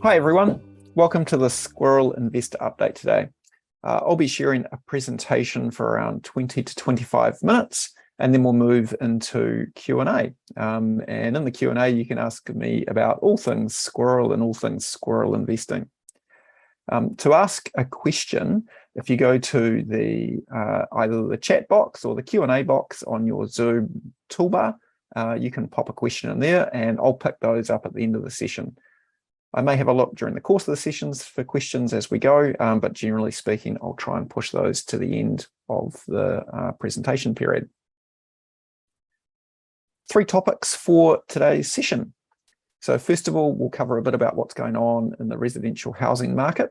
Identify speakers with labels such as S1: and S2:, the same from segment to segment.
S1: Hi everyone, welcome to the Squirrel Investor Update today. I'll be sharing a presentation for around 20 to 25 minutes, and then we'll move into Q&A. And in the Q&A, you can ask me about all things Squirrel and all things Squirrel investing. To ask a question, if you go to the either the chat box or the Q&A box on your Zoom toolbar, you can pop a question in there and I'll pick those up at the end of the session. I may have a look during the course of the sessions for questions as we go, but generally speaking, I'll try and push those to the end of the presentation period. 3 topics for today's session. So first of all, we'll cover a bit about what's going on in the residential housing market.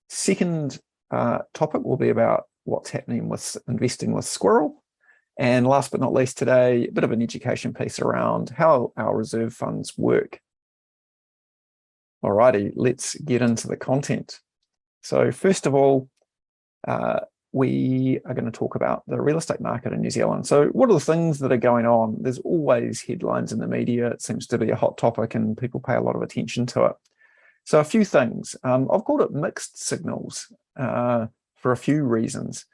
S1: Second topic will be about what's happening with investing with Squirrel. And last but not least today, a bit of an education piece around how our reserve funds work. Alrighty, let's get into the content. So first of all, we are going to talk about the real estate market in New Zealand. So what are the things that are going on? There's always headlines in the media. It seems to be a hot topic and people pay a lot of attention to it. So a few things. I've called it mixed signals for a few reasons.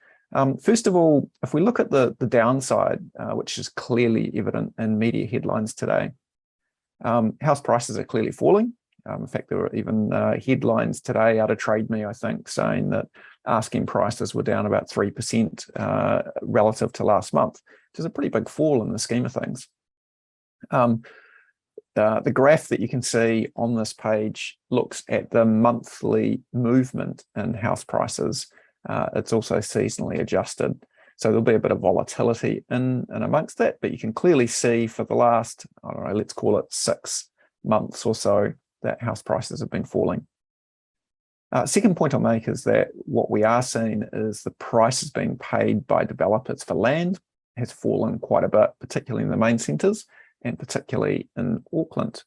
S1: First of all, if we look at the downside, which is clearly evident in media headlines today, house prices are clearly falling. In fact, there were even headlines today out of Trade Me, I think, saying that asking prices were down about 3% relative to last month, which is a pretty big fall in the scheme of things. The graph that you can see on this page looks at the monthly movement in house prices. It's also seasonally adjusted. So there'll be a bit of volatility in amongst that, but you can clearly see for the last, I don't know, let's call it 6 months or so, that house prices have been falling. Second point I'll make is that what we are seeing is the prices being paid by developers for land has fallen quite a bit, particularly in the main centres and particularly in Auckland.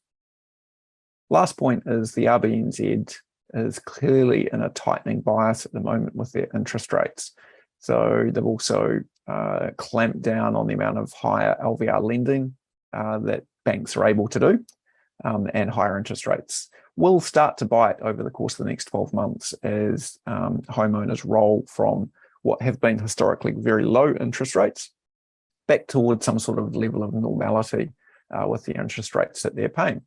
S1: Last point is the RBNZ is clearly in a tightening bias at the moment with their interest rates. So they've also clamped down on the amount of higher LVR lending that banks are able to do. And higher interest rates will start to bite over the course of the next 12 months as homeowners roll from what have been historically very low interest rates back towards some sort of level of normality with the interest rates that they're paying.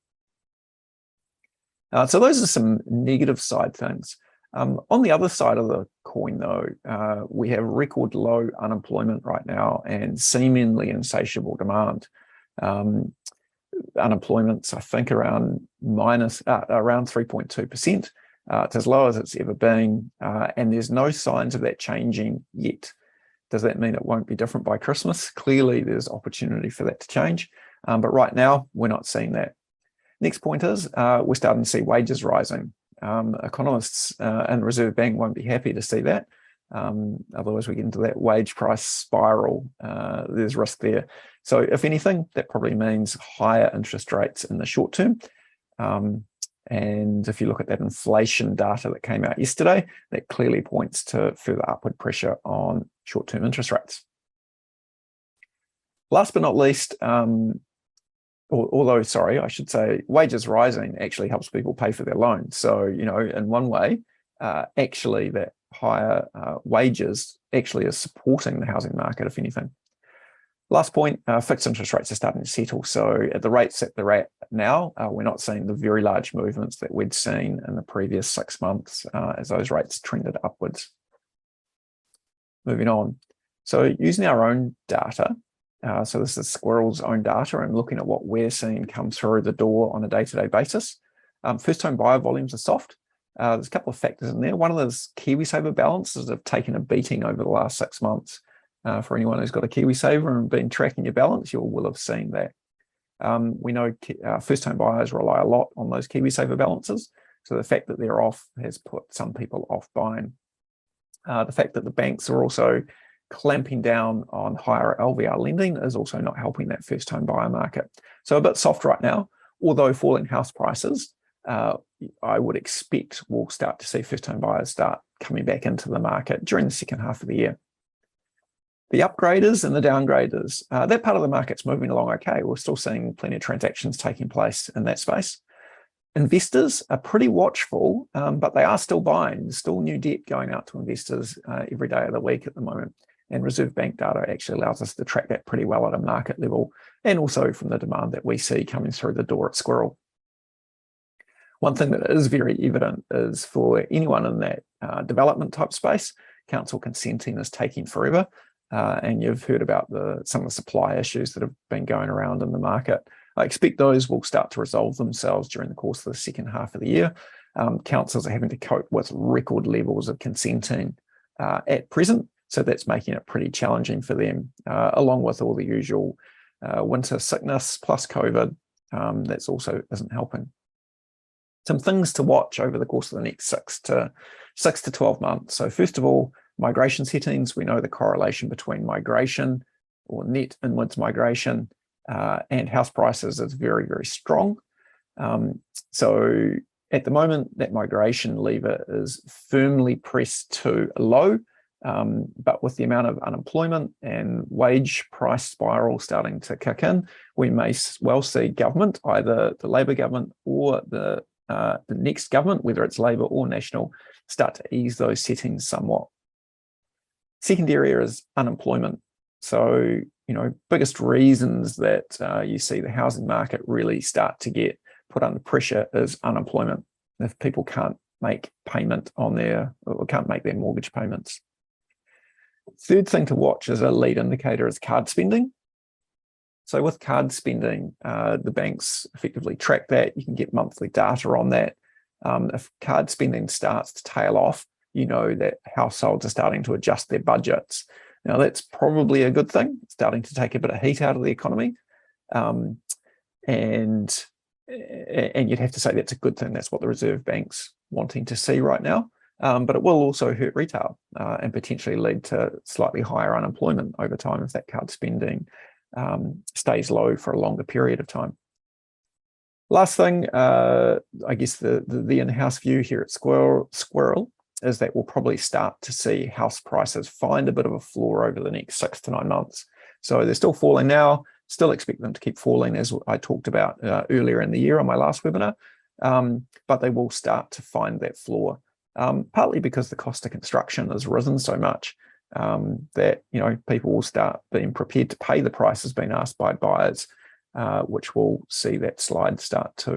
S1: So those are some negative side things. On the other side of the coin, though, we have record low unemployment right now and seemingly insatiable demand. Unemployment's, I think, around 3.2%. It's as low as it's ever been, and there's no signs of that changing yet. Does that mean it won't be different by Christmas? Clearly, there's opportunity for that to change, but right now, we're not seeing that. Next point is we're starting to see wages rising. Economists and the Reserve Bank won't be happy to see that. Otherwise, we get into that wage price spiral. There's risk there. So if anything, that probably means higher interest rates in the short term. And if you look at that inflation data that came out yesterday, that clearly points to further upward pressure on short-term interest rates. Last but not least, although, sorry, I should say wages rising actually helps people pay for their loans. So, you know, in one way, actually that higher wages actually is supporting the housing market, if anything. Last point, fixed interest rates are starting to settle. So at the rates that they're at now, we're not seeing the very large movements that we'd seen in the previous 6 months as those rates trended upwards. Moving on. So using our own data, so this is Squirrel's own data and looking at what we're seeing come through the door on a day-to-day basis. First home buyer volumes are soft. There's a couple of factors in there. One of those KiwiSaver balances have taken a beating over the last 6 months. For anyone who's got a KiwiSaver and been tracking your balance, you will have seen that. We know first home buyers rely a lot on those KiwiSaver balances. So the fact that they're off has put some people off buying. The fact that the banks are also clamping down on higher LVR lending is also not helping that first home buyer market. So a bit soft right now, although falling house prices, I would expect we'll start to see first home buyers start coming back into the market during the second half of the year. The upgraders and the downgraders, that part of the market's moving along okay. We're still seeing plenty of transactions taking place in that space. Investors are pretty watchful, but they are still buying. There's still new debt going out to investors every day of the week at the moment. And Reserve Bank data actually allows us to track that pretty well at a market level, and also from the demand that we see coming through the door at Squirrel. One thing that is very evident is for anyone in that development type space, council consenting is taking forever. And you've heard about some of the supply issues that have been going around in the market. I expect those will start to resolve themselves during the course of the second half of the year. Councils are having to cope with record levels of consenting at present, so that's making it pretty challenging for them, along with all the usual winter sickness plus COVID. That's also isn't helping. Some things to watch over the course of the next 6 to 12 months. So first of all, migration settings. We know the correlation between migration or net inwards migration and house prices is very, very strong. So at the moment, that migration lever is firmly pressed to low, but with the amount of unemployment and wage price spiral starting to kick in, we may well see government, either the Labor government or the next government, whether it's Labor or National, start to ease those settings somewhat. Second area is unemployment. So, biggest reasons that you see the housing market really start to get put under pressure is unemployment. If people can't make payment or can't make their mortgage payments. Third thing to watch as a lead indicator is card spending. So with card spending, the banks effectively track that. You can get monthly data on that. If card spending starts to tail off, you know that households are starting to adjust their budgets. Now, that's probably a good thing, starting to take a bit of heat out of the economy. And you'd have to say that's a good thing. That's what the Reserve Bank's wanting to see right now. But it will also hurt retail and potentially lead to slightly higher unemployment over time if that card spending stays low for a longer period of time. Last thing, I guess the in-house view here at Squirrel is that we'll probably start to see house prices find a bit of a floor over the next 6 to 9 months. So they're still falling now, still expect them to keep falling as I talked about earlier in the year on my last webinar, but they will start to find that floor, partly because the cost of construction has risen so much that people will start being prepared to pay the prices being asked by buyers, which will see that slide start to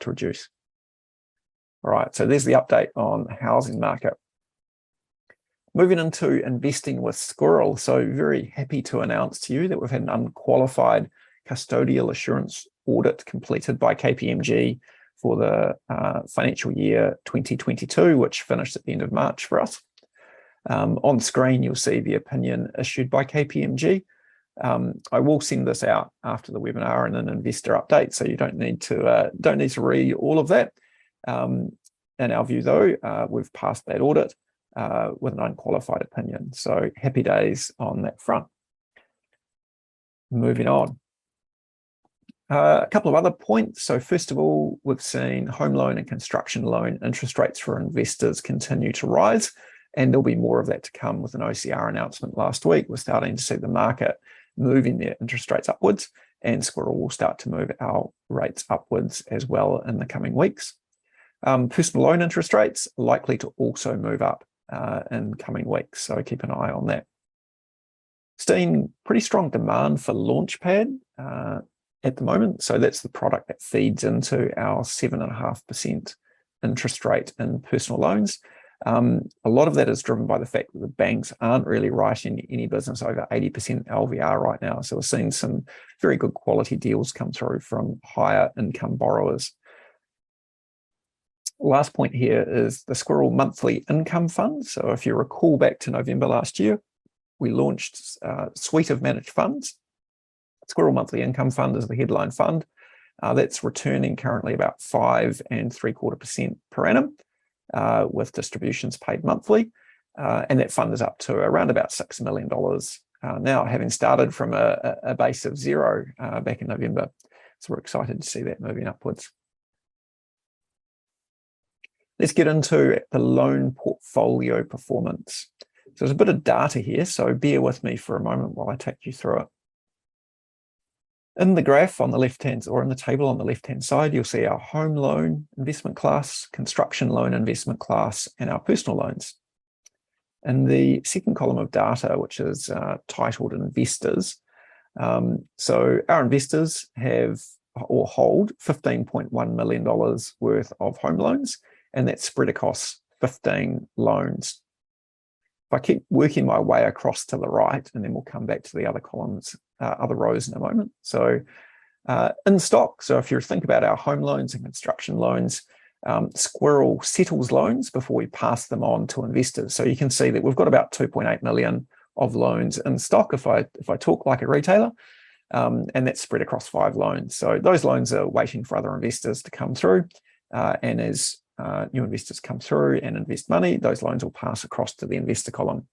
S1: reduce. All right, so there's the update on the housing market. Moving into investing with Squirrel. So very happy to announce to you that we've had an unqualified custodial assurance audit completed by KPMG for the financial year 2022, which finished at the end of March for us. On screen, you'll see the opinion issued by KPMG. I will send this out after the webinar and an investor update, so you don't need to read all of that. In our view, though, we've passed that audit with an unqualified opinion. So happy days on that front. Moving on. A couple of other points. So first of all, we've seen home loan and construction loan interest rates for investors continue to rise, and there'll be more of that to come with an OCR announcement last week. We're starting to see the market moving their interest rates upwards, and Squirrel will start to move our rates upwards as well in the coming weeks. Personal loan interest rates are likely to also move up in coming weeks, so keep an eye on that. Seeing pretty strong demand for Launchpad at the moment, so that's the product that feeds into our 7.5% interest rate in personal loans. A lot of that is driven by the fact that the banks aren't really writing any business over 80% LVR right now, so we're seeing some very good quality deals come through from higher income borrowers. Last point here is the Squirrel Monthly Income Fund. So if you recall back to November last year, we launched a suite of managed funds. Squirrel Monthly Income Fund is the headline fund. That's returning currently about 5.75% per annum with distributions paid monthly. And that fund is up to around about $6 million now, having started from a base of 0 back in November. So we're excited to see that moving upwards. Let's get into the loan portfolio performance. So there's a bit of data here, so bear with me for a moment while I take you through it. In the graph on the left-hand, or in the table on the left-hand side, you'll see our home loan investment class, construction loan investment class, and our personal loans. In the second column of data, which is titled investors, so our investors have or hold $15.1 million worth of home loans, and that's spread across 15 loans. If I keep working my way across to the right, and then we'll come back to the other columns, other rows in a moment. So in stock, so if you think about our home loans and construction loans, Squirrel settles loans before we pass them on to investors. So you can see that we've got about 2.8 million of loans in stock if I talk like a retailer, and that's spread across 5 loans. So those loans are waiting for other investors to come through, and as new investors come through and invest money, those loans will pass across to the investor column.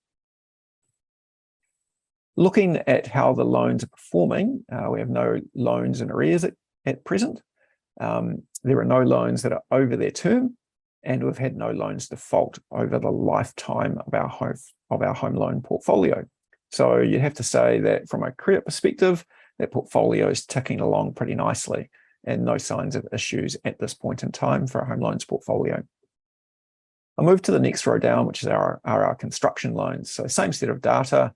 S1: Looking at how the loans are performing, we have no loans in arrears at present. There are no loans that are over their term, and we've had no loans default over the lifetime of our home loan portfolio. So you have to say that from a credit perspective, that portfolio is ticking along pretty nicely, and no signs of issues at this point in time for a home loans portfolio. I'll move to the next row down, which is our construction loans. So same set of data.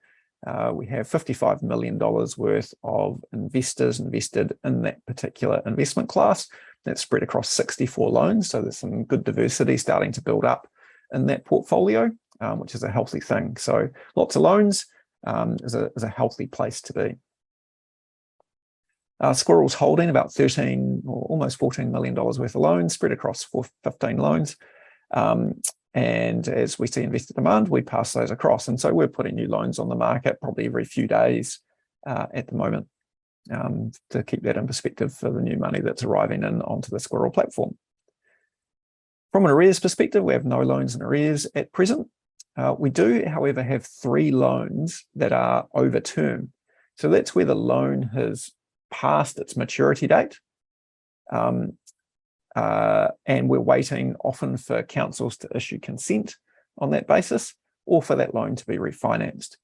S1: We have $55 million worth of investors invested in that particular investment class. That's spread across 64 loans. So there's some good diversity starting to build up in that portfolio, which is a healthy thing. So lots of loans is a healthy place to be. Squirrel's holding about 13 or almost $14 million worth of loans spread across 15 loans. And as we see investor demand, we pass those across. And so we're putting new loans on the market probably every few days at the moment, to keep that in perspective for the new money that's arriving in onto the Squirrel platform. From an arrears perspective, we have no loans in arrears at present. We do, however, have 3 loans that are over term. So that's where the loan has passed its maturity date. And we're waiting often for councils to issue consent on that basis, or for that loan to be refinanced.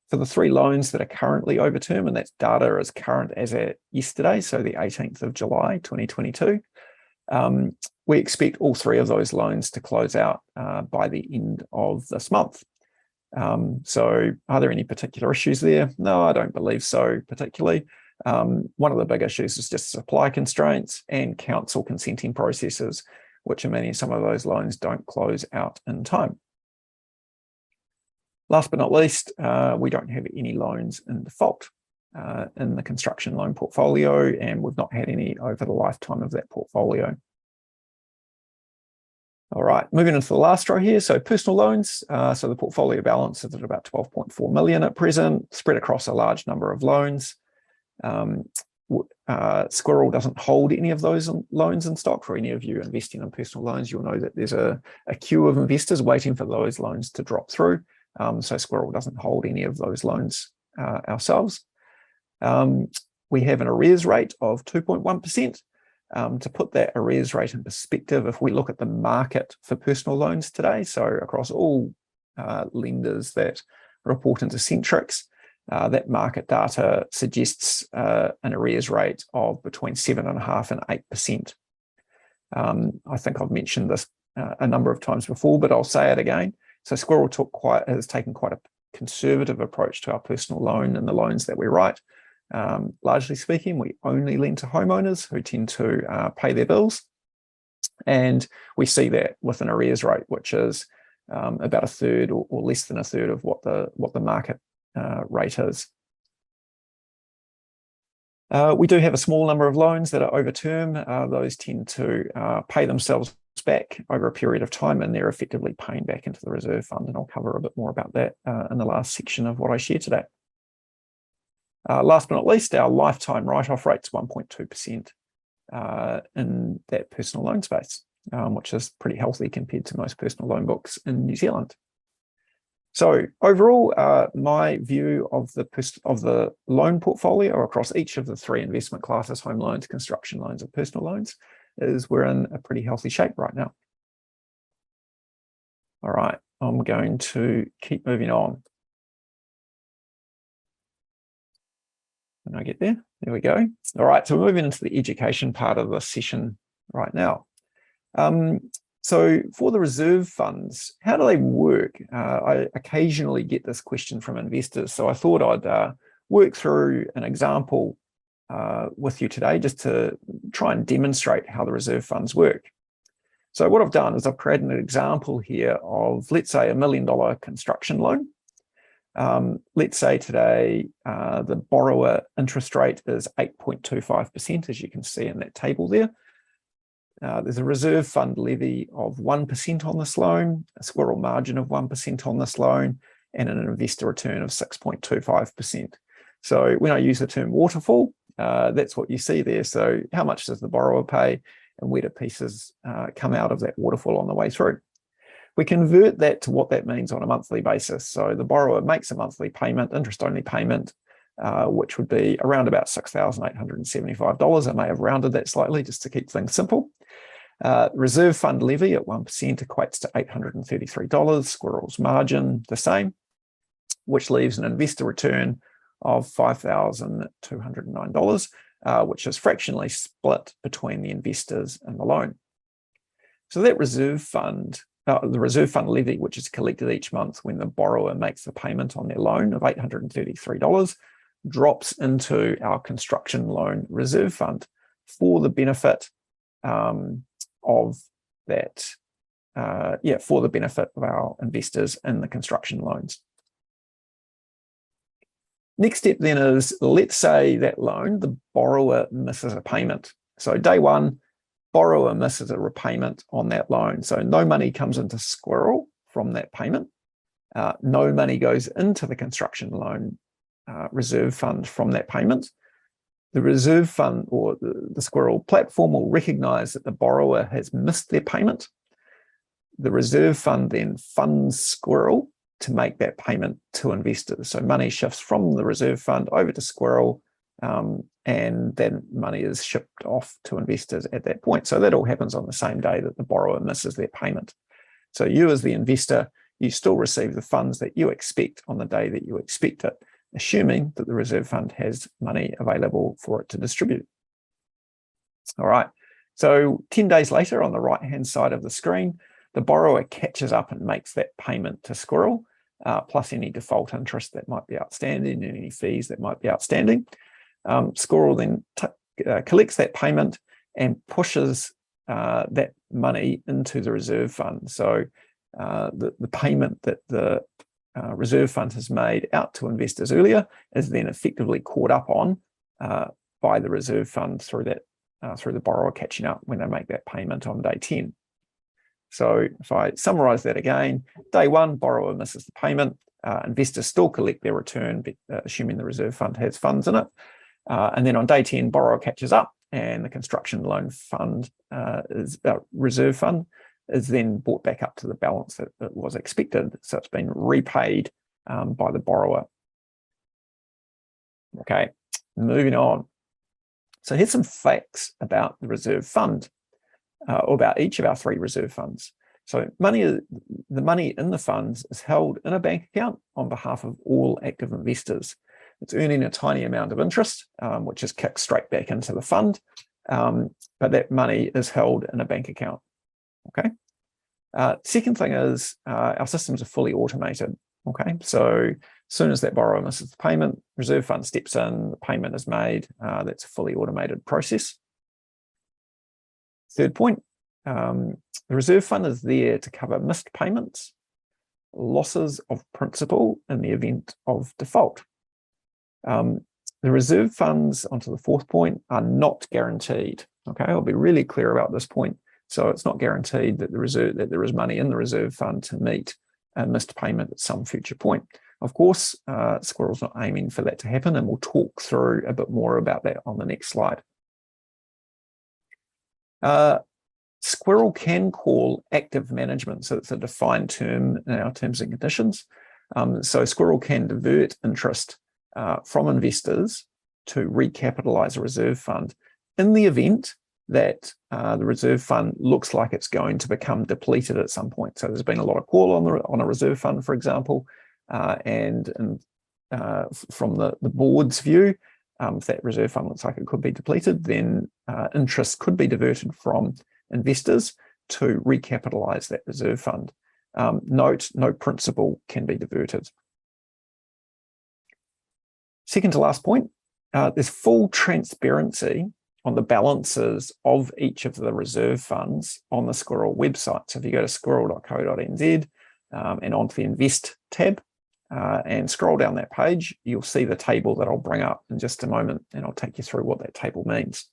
S1: For the 3 loans that are currently over term, and that's data as current as at yesterday, so the 18th of July 2022, we expect all 3 of those loans to close out by the end of this month. So are there any particular issues there? No, I don't believe so particularly. One of the big issues is just supply constraints and council consenting processes, which are meaning some of those loans don't close out in time. Last but not least, we don't have any loans in default in the construction loan portfolio, and we've not had any over the lifetime of that portfolio. All right, moving into the last row here. So personal loans. So the portfolio balance is at about 12.4 million at present, spread across a large number of loans. Squirrel doesn't hold any of those loans in stock. For any of you investing in personal loans, you'll know that there's a queue of investors waiting for those loans to drop through. So Squirrel doesn't hold any of those loans ourselves. We have an arrears rate of 2.1%. To put that arrears rate in perspective, if we look at the market for personal loans today, so across all lenders that report into Centrix, that market data suggests an arrears rate of between 7.5% and 8%. I think I've mentioned this a number of times before, but I'll say it again. So Squirrel has taken quite a conservative approach to our personal loan and the loans that we write. Largely speaking, we only lend to homeowners who tend to pay their bills. And we see that with an arrears rate, which is about a third or less than a third of what the market rate is. We do have a small number of loans that are over term. Those tend to pay themselves back over a period of time, and they're effectively paying back into the reserve fund. And I'll cover a bit more about that in the last section of what I share today. Last but not least, our lifetime write-off rate is 1.2% in that personal loan space, which is pretty healthy compared to most personal loan books in New Zealand. So overall, my view of the loan portfolio across each of the 3 investment classes, home loans, construction loans, and personal loans, is we're in a pretty healthy shape right now. All right, I'm going to keep moving on. When I get there, there we go. All right, so we're moving into the education part of the session right now. So for the reserve funds, how do they work? I occasionally get this question from investors, so I thought I'd work through an example with you today just to try and demonstrate how the reserve funds work. So what I've done is I've created an example here of, let's say, $1 million construction loan. Let's say today the borrower interest rate is 8.25%, as you can see in that table there. There's a reserve fund levy of 1% on this loan, a Squirrel margin of 1% on this loan, and an investor return of 6.25%. So when I use the term waterfall, that's what you see there. So how much does the borrower pay, and where do pieces come out of that waterfall on the way through? We convert that to what that means on a monthly basis. So the borrower makes a monthly payment, interest-only payment, which would be around about $6,875. I may have rounded that slightly just to keep things simple. Reserve fund levy at 1% equates to $833. Squirrel's margin, the same, which leaves an investor return of $5,209, which is fractionally split between the investors and the loan. So that reserve fund, the reserve fund levy, which is collected each month when the borrower makes the payment on their loan of $833, drops into our construction loan reserve fund for the benefit of that, for the benefit of our investors in the construction loans. Next step then is, let's say that loan, the borrower misses a payment. So day one, borrower misses a repayment on that loan. So no money comes into Squirrel from that payment. No money goes into the construction loan reserve fund from that payment. The reserve fund or the Squirrel platform will recognize that the borrower has missed their payment. The reserve fund then funds Squirrel to make that payment to investors. So money shifts from the reserve fund over to Squirrel, and then money is shipped off to investors at that point. So that all happens on the same day that the borrower misses their payment. So you as the investor, you still receive the funds that you expect on the day that you expect it, assuming that the reserve fund has money available for it to distribute. All right, so 10 days later, on the right-hand side of the screen, the borrower catches up and makes that payment to Squirrel, plus any default interest that might be outstanding and any fees that might be outstanding. Squirrel then collects that payment and pushes that money into the reserve fund. So the payment that the reserve fund has made out to investors earlier is then effectively caught up on by the reserve fund through the borrower catching up when they make that payment on day 10. So if I summarize that again, day one, borrower misses the payment, investors still collect their return, assuming the reserve fund has funds in it. And then on day 10, borrower catches up and the construction loan fund reserve fund is then brought back up to the balance that it was expected. So it's been repaid by the borrower. Okay, moving on. So here's some facts about the reserve fund, or about each of our three reserve funds. So the money in the funds is held in a bank account on behalf of all active investors. It's earning a tiny amount of interest, which is kicked straight back into the fund, but that money is held in a bank account. Okay. Second thing is our systems are fully automated. Okay, so as soon as that borrower misses the payment, reserve fund steps in, the payment is made. That's a fully automated process. Third point, the reserve fund is there to cover missed payments, losses of principal in the event of default. The reserve funds, onto the fourth point, are not guaranteed. Okay, I'll be really clear about this point. So it's not guaranteed that there is money in the reserve fund to meet a missed payment at some future point. Of course, Squirrel's not aiming for that to happen, and we'll talk through a bit more about that on the next slide. Squirrel can call active management, so it's a defined term in our terms and conditions. So Squirrel can divert interest from investors to recapitalize a reserve fund in the event that the reserve fund looks like it's going to become depleted at some point. So there's been a lot of call on a reserve fund, for example, and from the board's view, if that reserve fund looks like it could be depleted, then interest could be diverted from investors to recapitalise that reserve fund. Note, no principal can be diverted. Second to last point, there's full transparency on the balances of each of the reserve funds on the Squirrel website. So if you go to squirrel.co.nz and onto the Invest tab and scroll down that page, you'll see the table that I'll bring up in just a moment, and I'll take you through what that table means.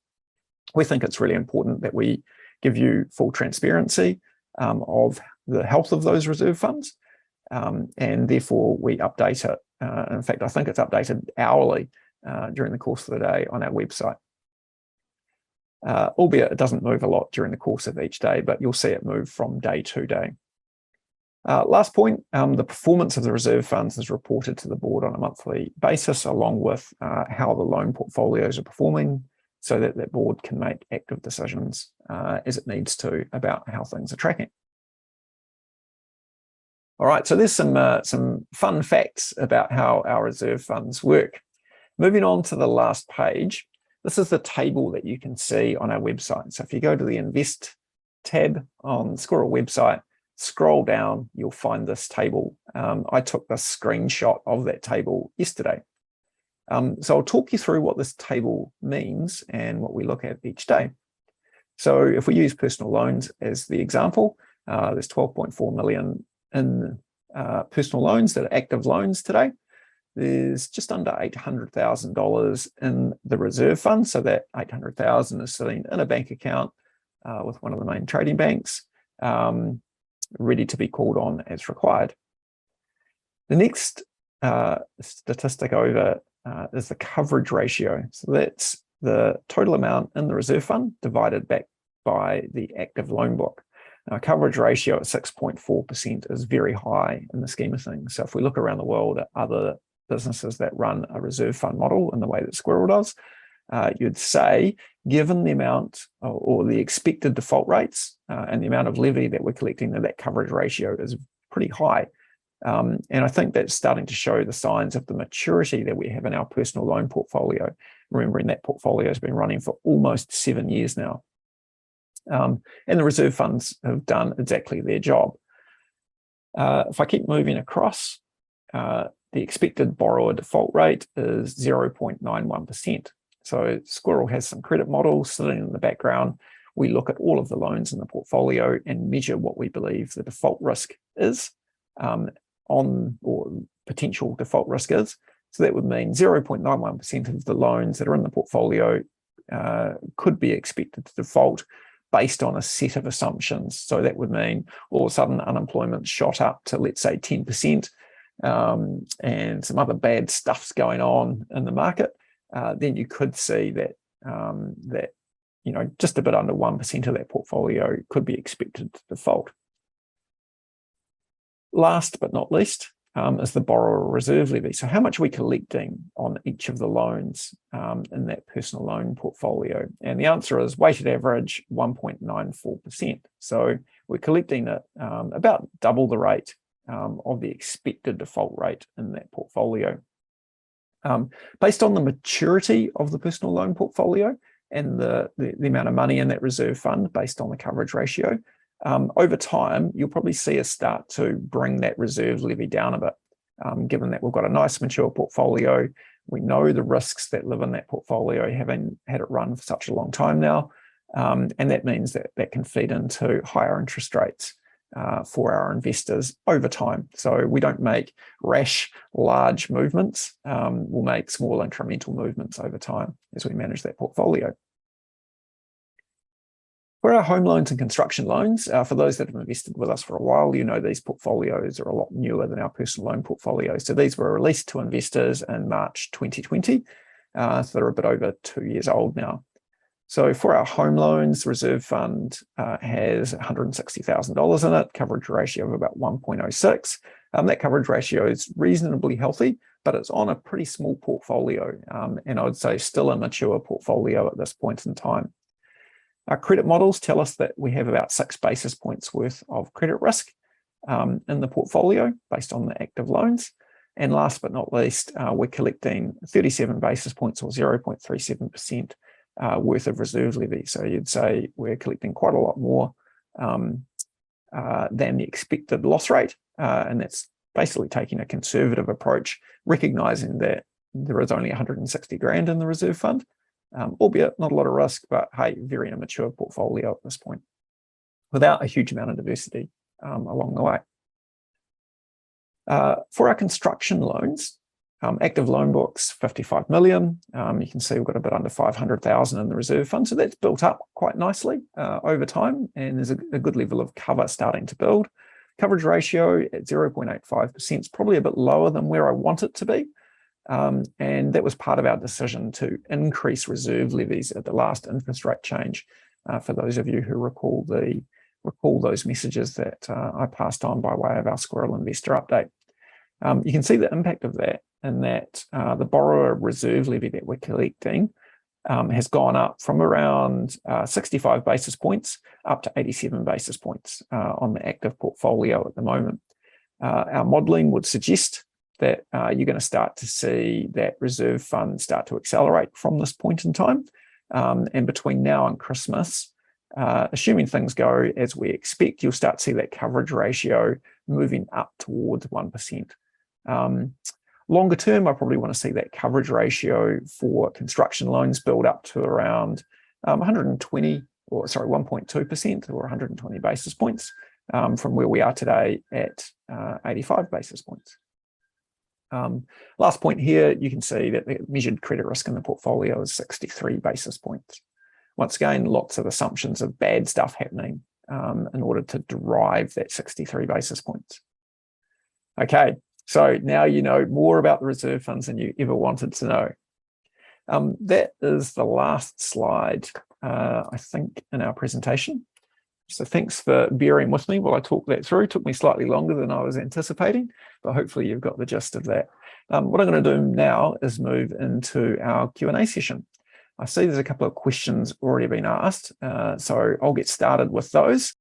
S1: We think it's really important that we give you full transparency of the health of those reserve funds, and therefore we update it. In fact, I think it's updated hourly during the course of the day on our website. Albeit it doesn't move a lot during the course of each day, but you'll see it move from day to day. Last point, the performance of the reserve funds is reported to the board on a monthly basis, along with how the loan portfolios are performing, so that the board can make active decisions as it needs to about how things are tracking. All right, so there's some fun facts about how our reserve funds work. Moving on to the last page, this is the table that you can see on our website. So if you go to the Invest tab on the Squirrel website, scroll down, you'll find this table. I took the screenshot of that table yesterday. So I'll talk you through what this table means and what we look at each day. So if we use personal loans as the example, there's 12.4 million in personal loans that are active loans today. There's just under $800,000 in the reserve fund. So that $800,000 is sitting in a bank account with one of the main trading banks, ready to be called on as required. The next statistic over is the coverage ratio. So that's the total amount in the reserve fund divided back by the active loan book. Now, coverage ratio at 6.4% is very high in the scheme of things. So if we look around the world at other businesses that run a reserve fund model in the way that Squirrel does, you'd say, given the amount or the expected default rates and the amount of levy that we're collecting, that coverage ratio is pretty high. And I think that's starting to show the signs of the maturity that we have in our personal loan portfolio, remembering that portfolio has been running for almost 7 years now. And the reserve funds have done exactly their job. If I keep moving across, the expected borrower default rate is 0.91%. So Squirrel has some credit models sitting in the background. We look at all of the loans in the portfolio and measure what we believe the default risk is or potential default risk is. So that would mean 0.91% of the loans that are in the portfolio could be expected to default based on a set of assumptions. So that would mean all of a sudden unemployment shot up to, let's say, 10%, and some other bad stuff's going on in the market. Then you could see that just a bit under 1% of that portfolio could be expected to default. Last but not least is the borrower reserve levy. So how much are we collecting on each of the loans in that personal loan portfolio? And the answer is weighted average 1.94%. So we're collecting at about double the rate of the expected default rate in that portfolio. Based on the maturity of the personal loan portfolio and the amount of money in that reserve fund based on the coverage ratio, over time, you'll probably see us start to bring that reserve levy down a bit, given that we've got a nice mature portfolio. We know the risks that live in that portfolio, having had it run for such a long time now. And that means that that can feed into higher interest rates for our investors over time. So we don't make rash, large movements. We'll make small incremental movements over time as we manage that portfolio. For our home loans and construction loans, for those that have invested with us for a while, you know these portfolios are a lot newer than our personal loan portfolios. So these were released to investors in March 2020. So they're a bit over 2 years old now. So for our home loans, the reserve fund has $160,000 in it, coverage ratio of about 1.06. That coverage ratio is reasonably healthy, but it's on a pretty small portfolio, and I would say still a mature portfolio at this point in time. Our credit models tell us that we have about 6 basis points worth of credit risk in the portfolio based on the active loans. And last but not least, we're collecting 37 basis points or 0.37% worth of reserve levy. So you'd say we're collecting quite a lot more than the expected loss rate. And that's basically taking a conservative approach, recognizing that there is only 160 grand in the reserve fund, albeit not a lot of risk, but hey, very immature portfolio at this point, without a huge amount of diversity along the way. For our construction loans, active loan books, 55 million. You can see we've got a bit under 500,000 in the reserve fund. So that's built up quite nicely over time. And there's a good level of cover starting to build. Coverage ratio at 0.85% is probably a bit lower than where I want it to be. And that was part of our decision to increase reserve levies at the last interest rate change. For those of you who recall those messages that I passed on by way of our Squirrel investor update. You can see the impact of that in that the borrower reserve levy that we're collecting has gone up from around 65 basis points up to 87 basis points on the active portfolio at the moment. Our modelling would suggest that you're going to start to see that reserve fund start to accelerate from this point in time. And between now and Christmas, assuming things go as we expect, you'll start to see that coverage ratio moving up towards 1%. Longer term, I probably want to see that coverage ratio for construction loans build up to around 1.2% or 120 basis points from where we are today at 85 basis points. Last point here, you can see that the measured credit risk in the portfolio is 63 basis points. Once again, lots of assumptions of bad stuff happening in order to derive that 63 basis points. Okay, so now you know more about the reserve funds than you ever wanted to know. That is the last slide, I think, in our presentation. So thanks for bearing with me while I talk that through. It took me slightly longer than I was anticipating, but hopefully you've got the gist of that. What I'm going to do now is move into our Q&A session. I see there's a couple of questions already been asked, so I'll get started with those.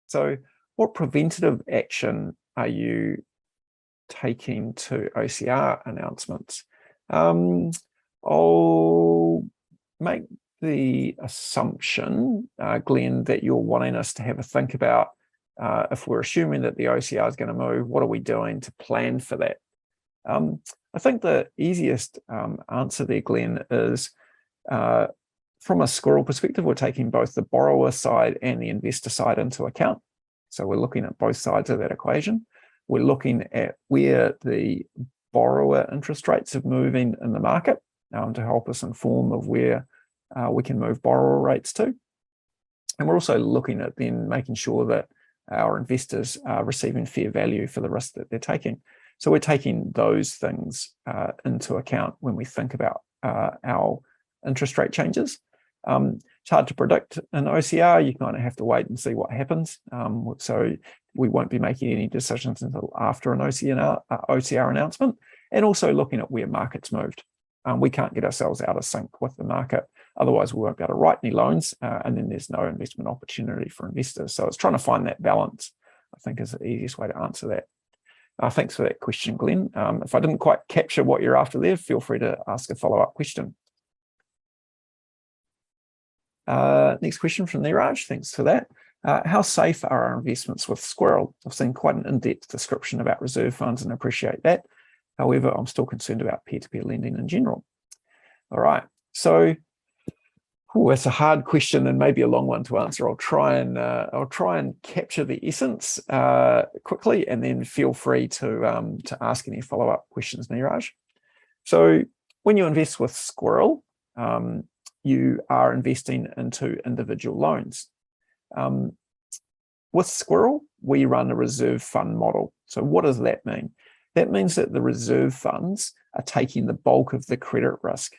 S1: So what preventative action are you taking to OCR announcements? I'll make the assumption, Glenn, that you're wanting us to have a think about if we're assuming that the OCR is going to move, what are we doing to plan for that? I think the easiest answer there, Glenn, is from a Squirrel perspective, we're taking both the borrower side and the investor side into account. So we're looking at both sides of that equation. We're looking at where the borrower interest rates are moving in the market to help us inform of where we can move borrower rates to. And we're also looking at then making sure that our investors are receiving fair value for the risk that they're taking. So we're taking those things into account when we think about our interest rate changes. It's hard to predict in OCR. You kind of have to wait and see what happens. So we won't be making any decisions until after an OCR announcement, and also looking at where markets moved. We can't get ourselves out of sync with the market. Otherwise, we won't be able to write any loans, and then there's no investment opportunity for investors. So it's trying to find that balance, I think, is the easiest way to answer that. Thanks for that question, Glenn. If I didn't quite capture what you're after there, feel free to ask a follow-up question. Next question from Neeraj. Thanks for that. How safe are our investments with Squirrel? I've seen quite an in-depth description about reserve funds and appreciate that. However, I'm still concerned about peer-to-peer lending in general. All right, so that's a hard question and maybe a long one to answer. I'll try and capture the essence quickly, and then feel free to ask any follow-up questions, Neeraj. So when you invest with Squirrel, you are investing into individual loans. With Squirrel, we run a reserve fund model. So what does that mean? That means that the reserve funds are taking the bulk of the credit risk.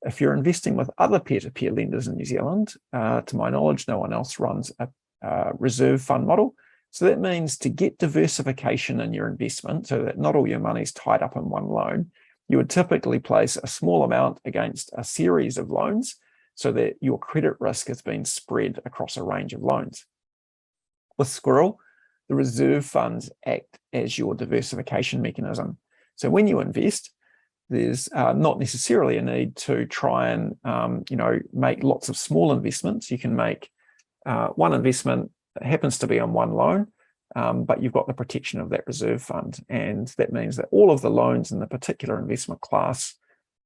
S1: If you're investing with other peer-to-peer lenders in New Zealand, to my knowledge, no one else runs a reserve fund model. So that means to get diversification in your investment, so that not all your money's tied up in one loan, you would typically place a small amount against a series of loans so that your credit risk has been spread across a range of loans. With Squirrel, the reserve funds act as your diversification mechanism. So when you invest, there's not necessarily a need to try and make lots of small investments. You can make one investment that happens to be on one loan, but you've got the protection of that reserve fund, and that means that all of the loans in the particular investment class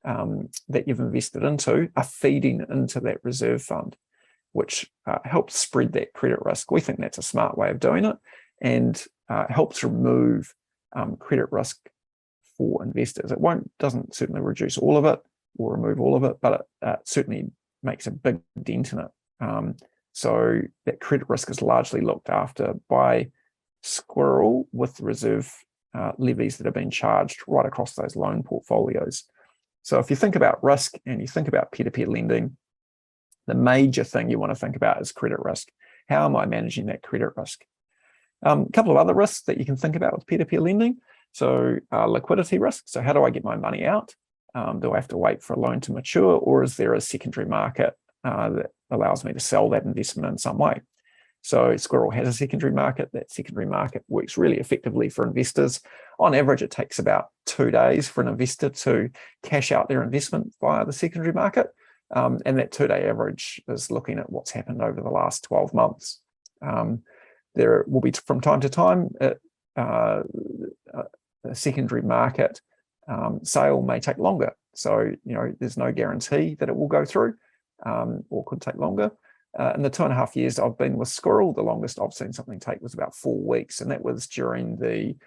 S1: that you've invested into are feeding into that reserve fund, which helps spread that credit risk. We think that's a smart way of doing it, and helps remove credit risk for investors. It doesn't certainly reduce all of it or remove all of it, but it certainly makes a big dent in it. So that credit risk is largely looked after by Squirrel with the reserve levies that have been charged right across those loan portfolios. So if you think about risk and you think about peer-to-peer lending, the major thing you want to think about is credit risk. How am I managing that credit risk? A couple of other risks that you can think about with peer-to-peer lending. So liquidity risk. So how do I get my money out? Do I have to wait for a loan to mature, or is there a secondary market that allows me to sell that investment in some way? So Squirrel has a secondary market. That secondary market works really effectively for investors. On average, it takes about 2 days for an investor to cash out their investment via the secondary market. And that 2-day average is looking at what's happened over the last 12 months. There will be, from time to time, a secondary market sale may take longer. So, there's no guarantee that it will go through, or could take longer. In the 2.5 years I've been with Squirrel, the longest I've seen something take was about 4 weeks. And that was during the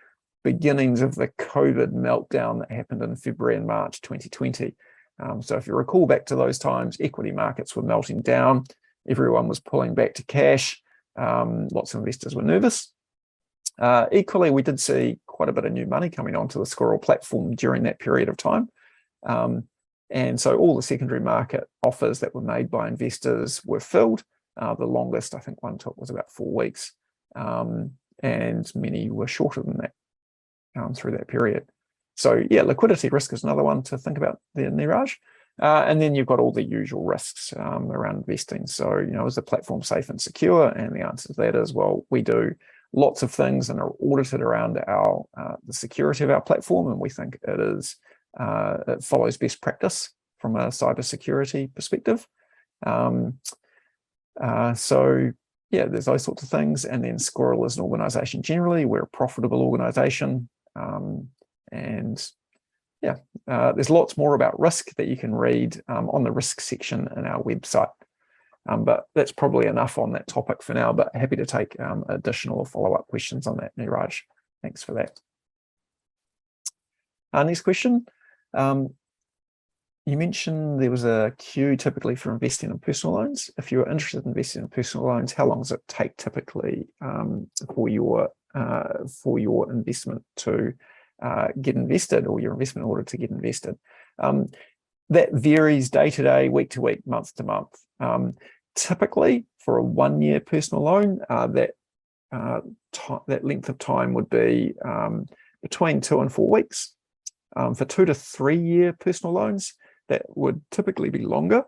S1: beginnings of the COVID meltdown that happened in February and March 2020. So if you recall back to those times, equity markets were melting down. Everyone was pulling back to cash. Lots of investors were nervous. Equally, we did see quite a bit of new money coming onto the Squirrel platform during that period of time. And so all the secondary market offers that were made by investors were filled. The longest I think one took was about 4 weeks. And many were shorter than that through that period. So yeah, liquidity risk is another one to think about there, Niraj. And then you've got all the usual risks around investing. So, is the platform safe and secure? And the answer to that is, well, we do lots of things and are audited around the security of our platform, and we think it follows best practice from a cybersecurity perspective. So yeah, there's those sorts of things. And then Squirrel is an organization generally. We're a profitable organization. And yeah, there's lots more about risk that you can read on the risk section in our website. But that's probably enough on that topic for now, but happy to take additional or follow-up questions on that, Niraj. Thanks for that. Next question. You mentioned there was a queue typically for investing in personal loans. If you're interested in investing in personal loans, how long does it take typically for your investment to get invested, or your investment order to get invested? That varies day to day, week to week, month to month. Typically, for a 1-year personal loan, that length of time would be between 2 and 4 weeks. For 2 to 3 year personal loans, that would typically be longer.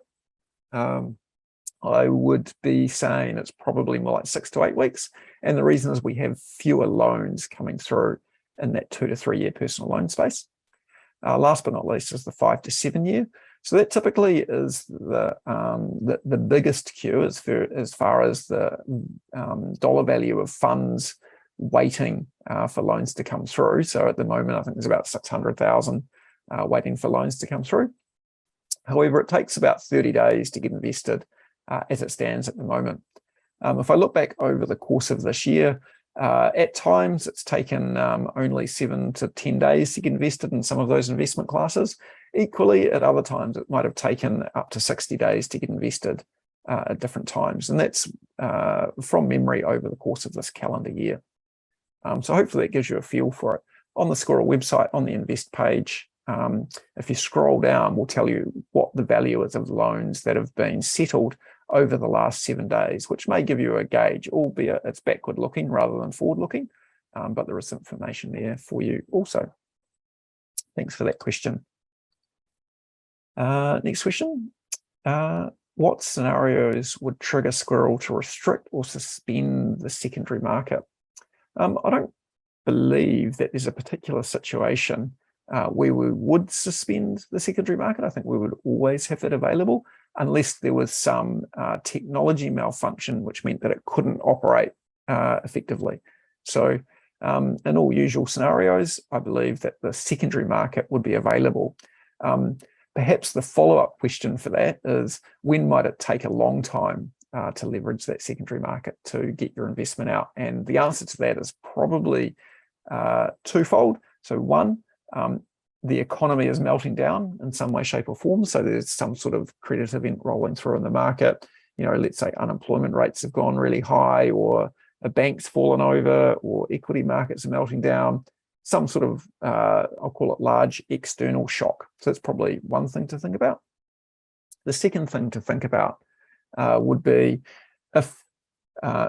S1: I would be saying it's probably more like 6 to 8 weeks. And the reason is we have fewer loans coming through in that 2 to 3 year personal loan space. Last but not least is the 5 to 7 year. So that typically is the biggest queue as far as the dollar value of funds waiting for loans to come through. So at the moment, I think there's about 600,000 waiting for loans to come through. However, it takes about 30 days to get invested as it stands at the moment. If I look back over the course of this year, at times it's taken only 7 to 10 days to get invested in some of those investment classes. Equally, at other times, it might have taken up to 60 days to get invested at different times. And that's from memory over the course of this calendar year. So hopefully it gives you a feel for it. On the Squirrel website, on the invest page, if you scroll down, we'll tell you what the value is of loans that have been settled over the last 7 days, which may give you a gauge, albeit it's backward looking rather than forward looking, but there is information there for you also. Thanks for that question. Next question. What scenarios would trigger Squirrel to restrict or suspend the secondary market? I don't believe that there's a particular situation where we would suspend the secondary market. I think we would always have it available unless there was some technology malfunction, which meant that it couldn't operate effectively. So in all usual scenarios, I believe that the secondary market would be available. Perhaps the follow-up question for that is, when might it take a long time to leverage that secondary market to get your investment out? And the answer to that is probably twofold. So one, the economy is melting down in some way, shape or form. So there's some sort of credit event rolling through in the market. Let's say unemployment rates have gone really high, or a bank's fallen over, or equity markets are melting down. Some sort of, I'll call it large external shock. So it's probably one thing to think about. The second thing to think about would be if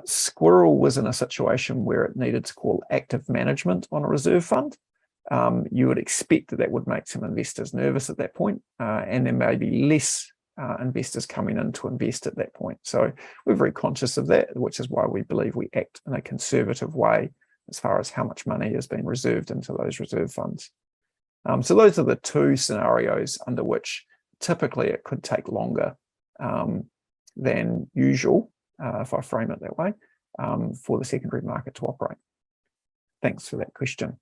S1: Squirrel was in a situation where it needed to call active management on a reserve fund. You would expect that would make some investors nervous at that point, and there may be less investors coming in to invest at that point. So we're very conscious of that, which is why we believe we act in a conservative way as far as how much money is being reserved into those reserve funds. So those are the two scenarios under which typically it could take longer than usual, if I frame it that way, for the secondary market to operate. Thanks for that question.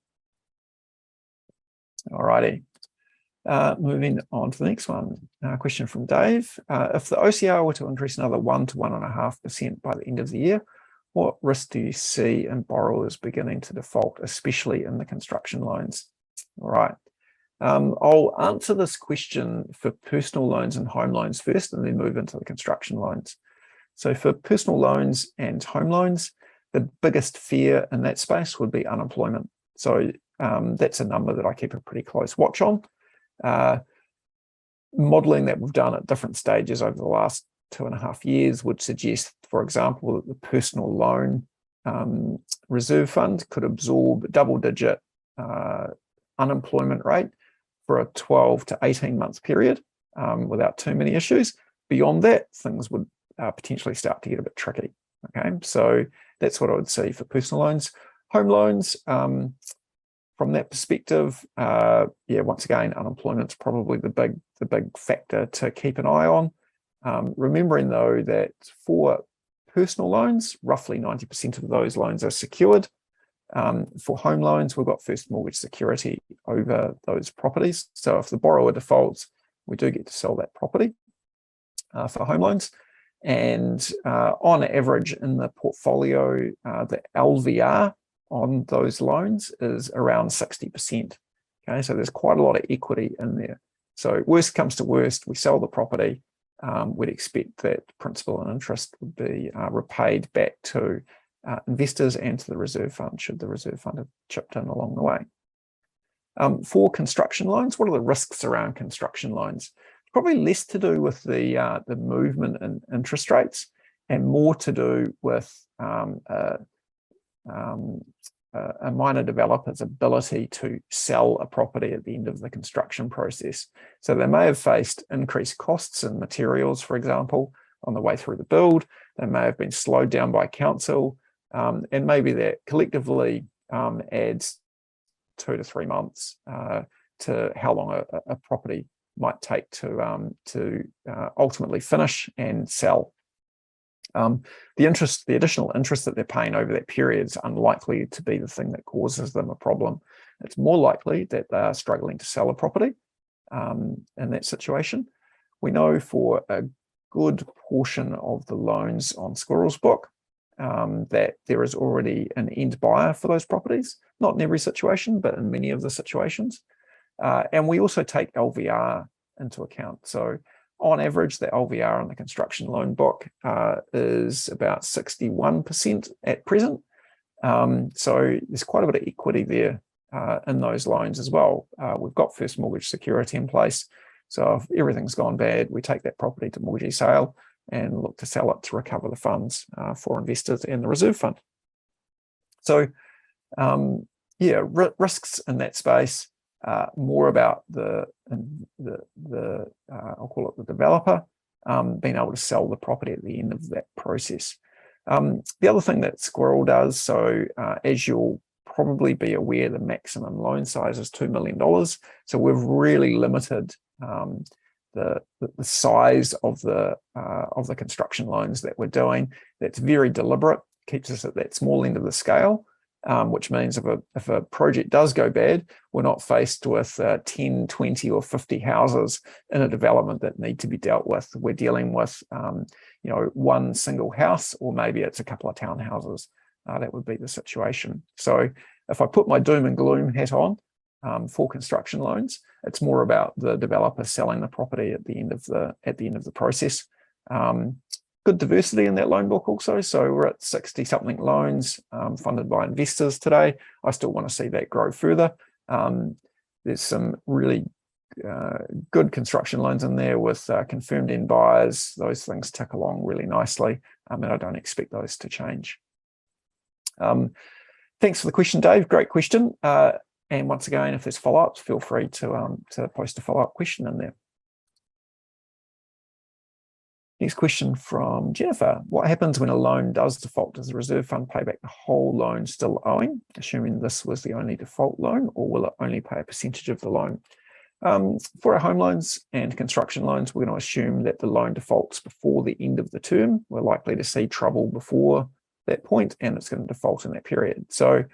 S1: Alrighty, moving on to the next one. Question from Dave. If the OCR were to increase another 1 to 1.5% by the end of the year, what risk do you see in borrowers beginning to default, especially in the construction loans? All right. I'll answer this question for personal loans and home loans first, and then move into the construction loans. So for personal loans and home loans, the biggest fear in that space would be unemployment. So that's a number that I keep a pretty close watch on. Modelling that we've done at different stages over the last 2.5 years would suggest, for example, that the personal loan reserve fund could absorb a double-digit unemployment rate for a 12 to 18 month period without too many issues. Beyond that, things would potentially start to get a bit tricky. Okay, so that's what I would see for personal loans. Home loans, from that perspective, once again, unemployment's probably the big factor to keep an eye on. Remembering though that for personal loans, roughly 90% of those loans are secured. For home loans, we've got first mortgage security over those properties. So if the borrower defaults, we do get to sell that property for home loans. And on average in the portfolio, the LVR on those loans is around 60%. Okay, so there's quite a lot of equity in there. So worst comes to worst, we sell the property. We'd expect that principal and interest would be repaid back to investors and to the reserve fund, should the reserve fund have chipped in along the way. For construction loans, what are the risks around construction loans? Probably less to do with the movement in interest rates and more to do with a minor developer's ability to sell a property at the end of the construction process. So they may have faced increased costs in materials, for example, on the way through the build. They may have been slowed down by council, and maybe that collectively adds 2 to 3 months to how long a property might take to ultimately finish and sell. The additional interest that they're paying over that period is unlikely to be the thing that causes them a problem. It's more likely that they are struggling to sell a property in that situation. We know for a good portion of the loans on Squirrel's book that there is already an end buyer for those properties, not in every situation, but in many of the situations. And we also take LVR into account. So on average, the LVR on the construction loan book is about 61% at present. So there's quite a bit of equity there in those loans as well. We've got first mortgage security in place. So if everything's gone bad, we take that property to mortgagee sale and look to sell it to recover the funds for investors and the reserve fund. So risks in that space. More about the I'll call it the developer being able to sell the property at the end of that process. The other thing that Squirrel does, so as you'll probably be aware the maximum loan size is $2 million. So we've really limited the size of the construction loans that we're doing. That's very deliberate, keeps us at that small end of the scale, which means if a project does go bad, we're not faced with 10, 20 or 50 houses in a development that need to be dealt with. We're dealing with one single house, or maybe it's a couple of townhouses. That would be the situation. So if I put my doom and gloom hat on for construction loans, it's more about the developer selling the property at the end of the process. Good diversity in that loan book also. So we're at 60 something loans funded by investors today. I still want to see that grow further. There's some really good construction loans in there with confirmed end buyers. Those things tick along really nicely, and I don't expect those to change. Thanks for the question, Dave. Great question. And once again, if there's follow-ups, feel free to post a follow-up question in there. Next question from Jennifer. What happens when a loan does default? Does the reserve fund pay back the whole loan still owing, assuming this was the only default loan, or will it only pay a percentage of the loan? For our home loans and construction loans, we're going to assume that the loan defaults before the end of the term. We're likely to see trouble before that point, and it's going to default in that period. So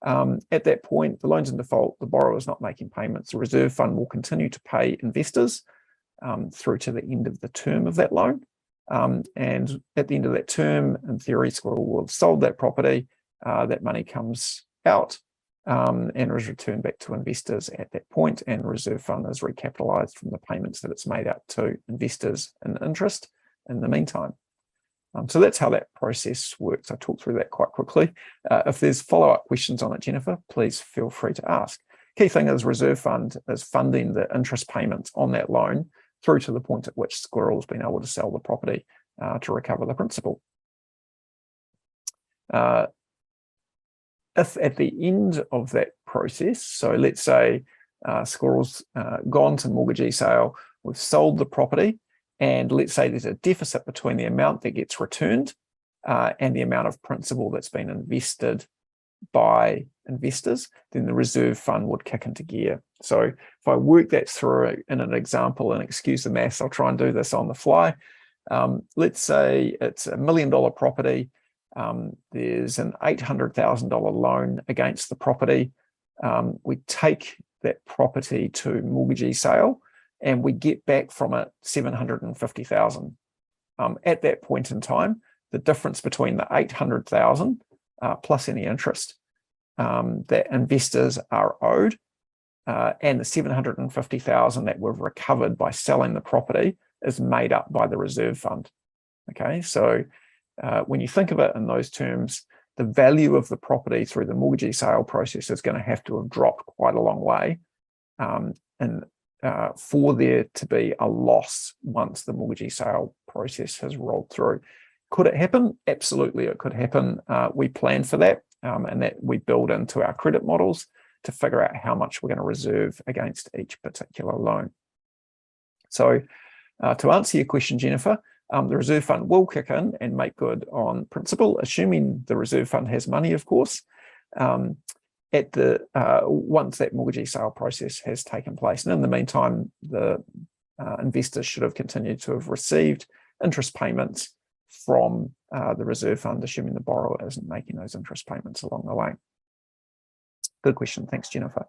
S1: at that point, the loan's in default, the borrower is not making payments. The reserve fund will continue to pay investors through to the end of the term of that loan. And at the end of that term, in theory, Squirrel will have sold that property. That money comes out and is returned back to investors at that point, and the reserve fund is recapitalised from the payments that it's made out to investors in interest in the meantime. So that's how that process works. I talked through that quite quickly. If there's follow-up questions on it, Jennifer, please feel free to ask. Key thing is reserve fund is funding the interest payments on that loan through to the point at which Squirrel's been able to sell the property to recover the principal. If at the end of that process, so let's say Squirrel's gone to mortgagee sale, we've sold the property, and let's say there's a deficit between the amount that gets returned and the amount of principal that's been invested by investors, then the reserve fund would kick into gear. So if I work that through in an example, and excuse the maths, I'll try and do this on the fly. Let's say it's $1 million property. There's an $800,000 loan against the property. We take that property to mortgagee sale, and we get back from it $750,000. At that point in time, the difference between the $800,000 plus any interest that investors are owed and the $750,000 that we've recovered by selling the property is made up by the reserve fund. Okay, so when you think of it in those terms, the value of the property through the mortgagee sale process is going to have dropped quite a long way, and for there to be a loss once the mortgagee sale process has rolled through. Could it happen? Absolutely, it could happen. We plan for that, and that we build into our credit models to figure out how much we're going to reserve against each particular loan. So to answer your question, Jennifer, the reserve fund will kick in and make good on principal, assuming the reserve fund has money, of course, at the once that mortgagee sale process has taken place. And in the meantime, the investors should have continued to have received interest payments from the reserve fund, assuming the borrower isn't making those interest payments along the way. Good question. Thanks, Jennifer.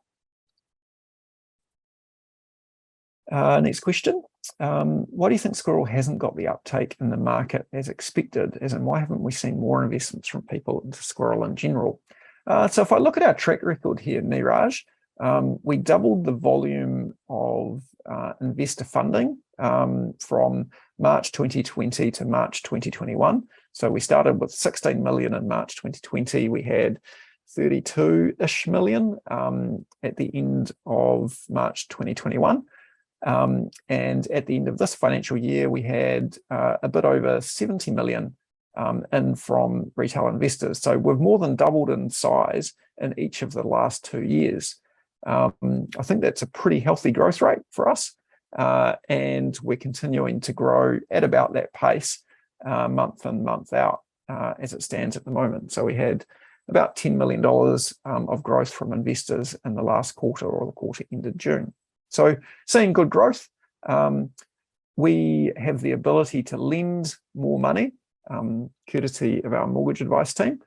S1: Next question. Why do you think Squirrel hasn't got the uptake in the market as expected? As in, why haven't we seen more investments from people into Squirrel in general? So if I look at our track record here, Niraj, we doubled the volume of investor funding from March 2020 to March 2021. So we started with 16 million in March 2020. We had 32-ish million at the end of March 2021. And at the end of this financial year, we had a bit over 70 million in from retail investors. So we've more than doubled in size in each of the last 2 years. I think that's a pretty healthy growth rate for us. And we're continuing to grow at about that pace month in, month out as it stands at the moment. So we had about $10 million of growth from investors in the last quarter, or the quarter ended June. So seeing good growth. We have the ability to lend more money, courtesy of our mortgage advice team,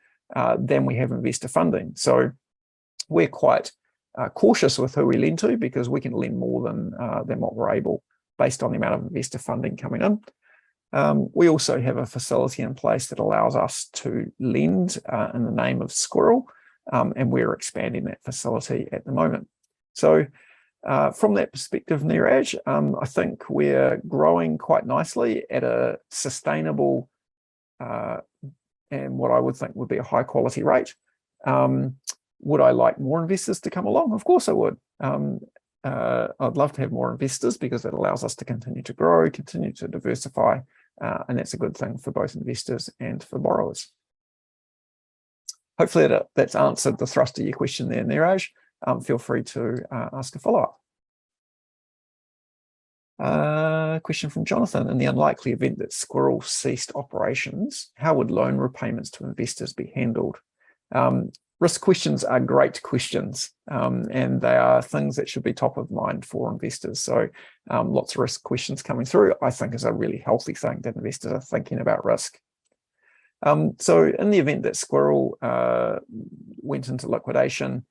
S1: than we have investor funding. So we're quite cautious with who we lend to, because we can lend more than what we're able, based on the amount of investor funding coming in. We also have a facility in place that allows us to lend in the name of Squirrel, and we're expanding that facility at the moment. So from that perspective, Neeraj, I think we're growing quite nicely at a sustainable and what I would think would be a high quality rate. Would I like more investors to come along? Of course I would. I'd love to have more investors, because it allows us to continue to grow, continue to diversify, and that's a good thing for both investors and for borrowers. Hopefully that's answered the thrust of your question there, Neeraj. Feel free to ask a follow-up. Question from Jonathan. In the unlikely event that Squirrel ceased operations, how would loan repayments to investors be handled? Risk questions are great questions, and they are things that should be top of mind for investors. So lots of risk questions coming through, I think, is a really healthy thing, that investors are thinking about risk. So in the event that Squirrel went into liquidation,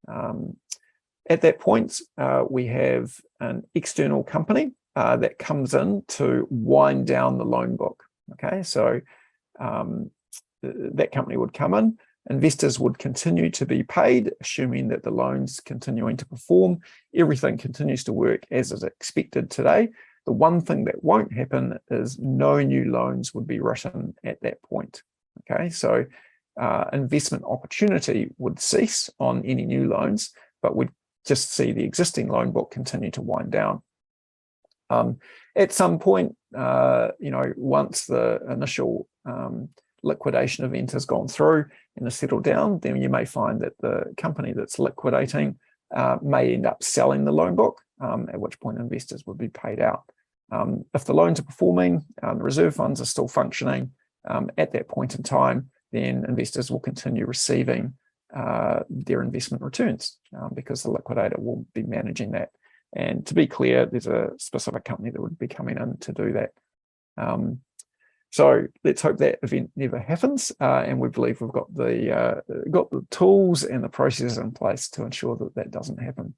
S1: at that point, we have an external company that comes in to wind down the loan book. Okay, so that company would come in. Investors would continue to be paid, assuming that the loan's continuing to perform. Everything continues to work as is expected today. The one thing that won't happen is no new loans would be written at that point. Okay, so investment opportunity would cease on any new loans, but we'd just see the existing loan book continue to wind down. At some point, once the initial liquidation event has gone through and has settled down, then you may find that the company that's liquidating may end up selling the loan book, at which point investors would be paid out. If the loans are performing, the reserve funds are still functioning, at that point in time, then investors will continue receiving their investment returns, because the liquidator will be managing that. And to be clear, there's a specific company that would be coming in to do that. So let's hope that event never happens, and we believe we've got the tools and the processes in place to ensure that that doesn't happen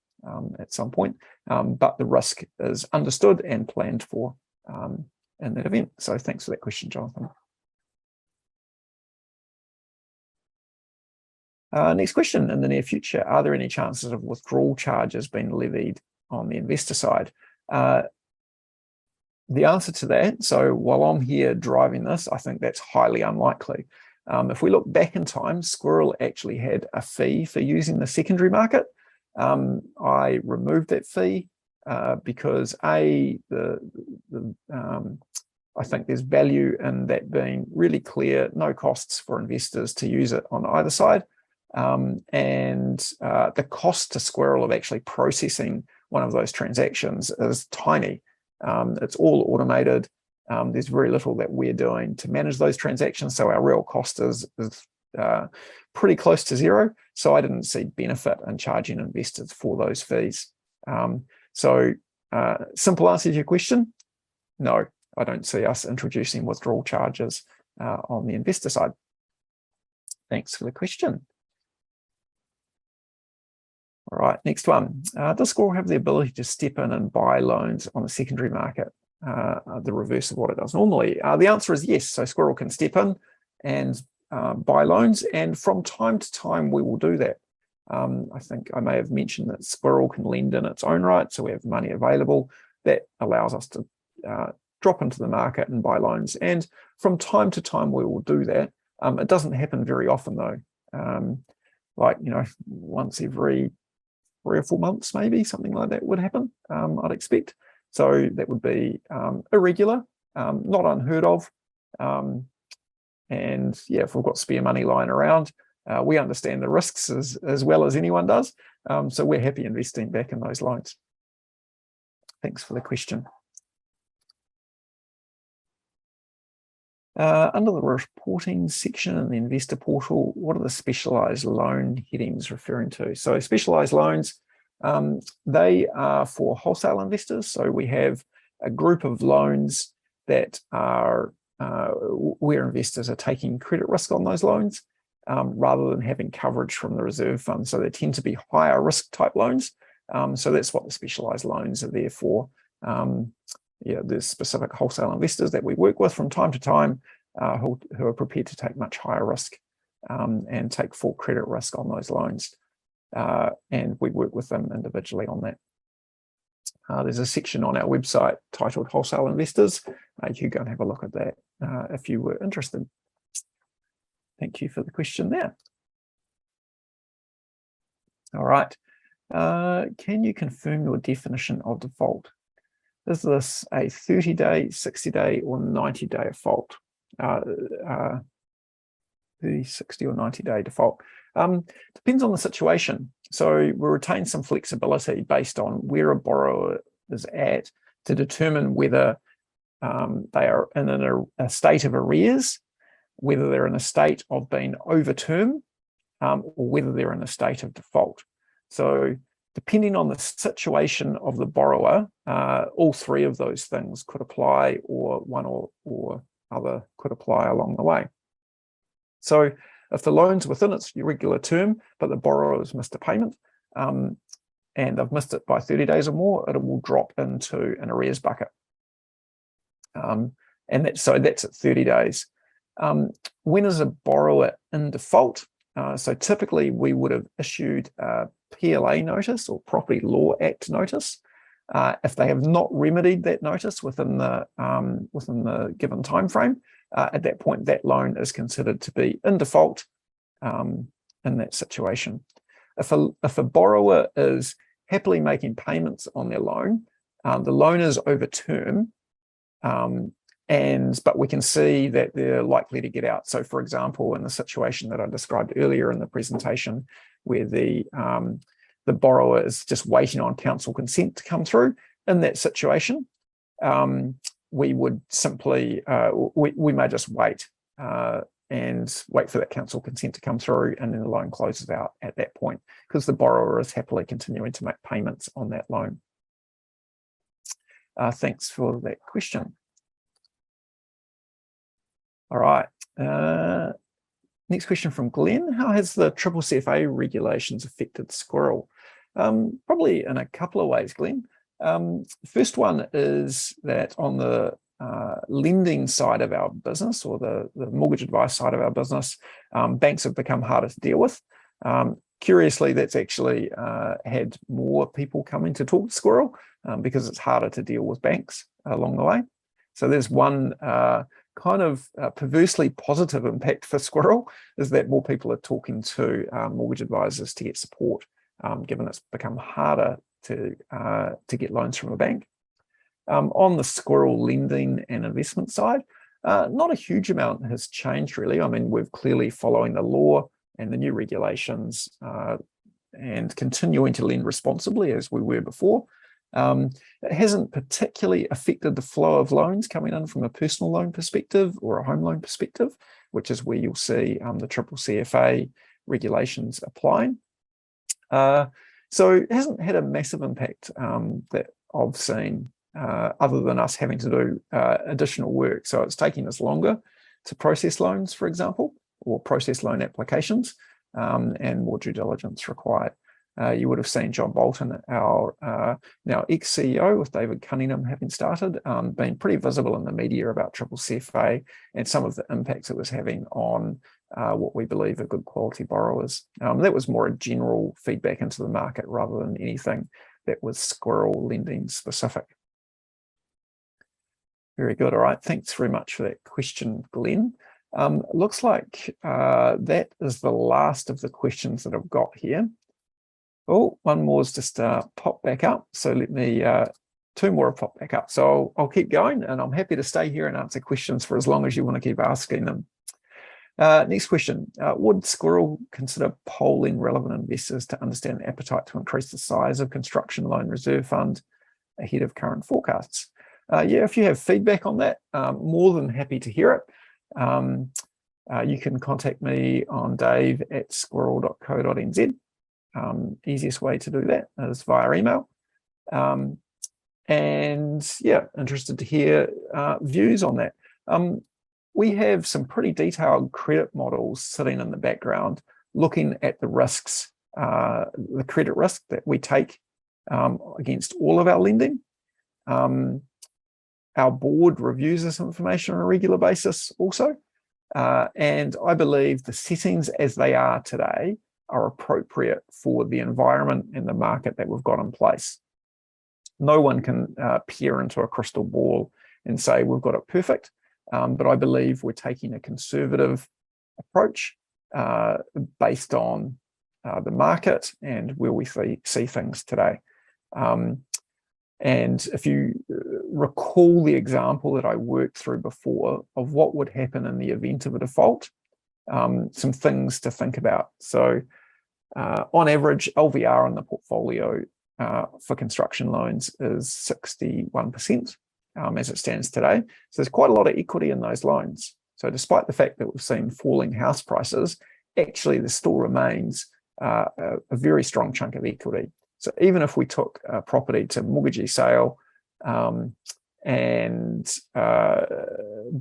S1: at some point. But the risk is understood and planned for in that event. So thanks for that question, Jonathan. Next question. In the near future, are there any chances of withdrawal charges being levied on the investor side? The answer to that, so while I'm here driving this, I think that's highly unlikely. If we look back in time, Squirrel actually had a fee for using the secondary market. I removed that fee because I think there's value in that being really clear, no costs for investors to use it on either side. And the cost to Squirrel of actually processing one of those transactions is tiny. It's all automated. There's very little that we're doing to manage those transactions, so our real cost is pretty close to zero. So I didn't see benefit in charging investors for those fees. So simple answer to your question, no, I don't see us introducing withdrawal charges on the investor side. Thanks for the question. All right, next one. Does Squirrel have the ability to step in and buy loans on the secondary market, the reverse of what it does normally? The answer is yes. So Squirrel can step in and buy loans, and from time to time we will do that. I think I may have mentioned that Squirrel can lend in its own right, so we have money available that allows us to drop into the market and buy loans. And from time to time we will do that. It doesn't happen very often though. Once every 3 or 4 months, maybe something like that would happen, I'd expect. So that would be irregular, not unheard of. And yeah, if we've got spare money lying around, we understand the risks as well as anyone does. So we're happy investing back in those loans. Thanks for the question. Under the reporting section in the investor portal, what are the specialised loan headings referring to? So specialised loans, they are for wholesale investors. So we have a group of loans that are where investors are taking credit risk on those loans rather than having coverage from the reserve fund. So they tend to be higher risk type loans. So that's what the specialised loans are there for. There's specific wholesale investors that we work with from time to time who are prepared to take much higher risk and take full credit risk on those loans. And we work with them individually on that. There's a section on our website titled Wholesale Investors. You can go and have a look at that if you were interested. Thank you for the question there. All right. Can you confirm your definition of default? Is this a 30-day, 60-day, or 90-day default? 30, 60, or 90-day default. Depends on the situation. So we retain some flexibility based on where a borrower is at to determine whether they are in a state of arrears, whether they're in a state of being over term, or whether they're in a state of default. So depending on the situation of the borrower, all three of those things could apply, or one or other could apply along the way. So if the loan's within its regular term, but the borrower has missed a payment, and they've missed it by 30 days or more, it will drop into an arrears bucket. And that's at 30 days. When is a borrower in default? So typically we would have issued a PLA notice or Property Law Act notice. If they have not remedied that notice within the given time frame, at that point that loan is considered to be in default in that situation. If a borrower is happily making payments on their loan, the loan is over term, but we can see that they're likely to get out. So for example, in the situation that I described earlier in the presentation, where the borrower is just waiting on council consent to come through, in that situation, we would simply, we may just wait and wait for that council consent to come through, and then the loan closes out at that point because the borrower is happily continuing to make payments on that loan. Thanks for that question. All right. Next question from Glenn. How has the CCCFA regulations affected Squirrel? Probably in a couple of ways, Glenn. First one is that on the lending side of our business, or the mortgage advice side of our business, banks have become harder to deal with. Curiously, that's actually had more people coming to talk to Squirrel because it's harder to deal with banks along the way. So there's one kind of perversely positive impact for Squirrel, is that more people are talking to mortgage advisors to get support, given it's become harder to get loans from a bank. On the Squirrel lending and investment side, not a huge amount has changed really. I mean, we're clearly following the law and the new regulations and continuing to lend responsibly as we were before. It hasn't particularly affected the flow of loans coming in from a personal loan perspective or a home loan perspective, which is where you'll see the CCCFA regulations applying. So it hasn't had a massive impact that I've seen, other than us having to do additional work. So it's taking us longer to process loans, for example, or process loan applications, and more due diligence required. You would have seen John Bolton, our now ex-CEO, with David Cunningham having started, being pretty visible in the media about CCCFA and some of the impacts it was having on what we believe are good quality borrowers. That was more a general feedback into the market rather than anything that was Squirrel lending specific. Very good. All right. Thanks very much for that question, Glenn. Looks like that is the last of the questions that I've got here. Oh, one more has just popped back up. So let me, two more have popped back up. So I'll keep going, and I'm happy to stay here and answer questions for as long as you want to keep asking them. Next question. Would Squirrel consider polling relevant investors to understand appetite to increase the size of construction loan reserve fund ahead of current forecasts? Yeah, if you have feedback on that, more than happy to hear it. You can contact me on dave@squirrel.co.nz. Easiest way to do that is via email. And yeah, interested to hear views on that. We have some pretty detailed credit models sitting in the background looking at the risks, the credit risk that we take against all of our lending. Our board reviews this information on a regular basis also. And I believe the settings as they are today are appropriate for the environment and the market that we've got in place. No one can peer into a crystal ball and say we've got it perfect, but I believe we're taking a conservative approach based on the market and where we see things today. And if you recall the example that I worked through before of what would happen in the event of a default, some things to think about. So on average, LVR in the portfolio for construction loans is 61% as it stands today. So there's quite a lot of equity in those loans. So despite the fact that we've seen falling house prices, actually there still remains a very strong chunk of equity. So even if we took a property to mortgagee sale and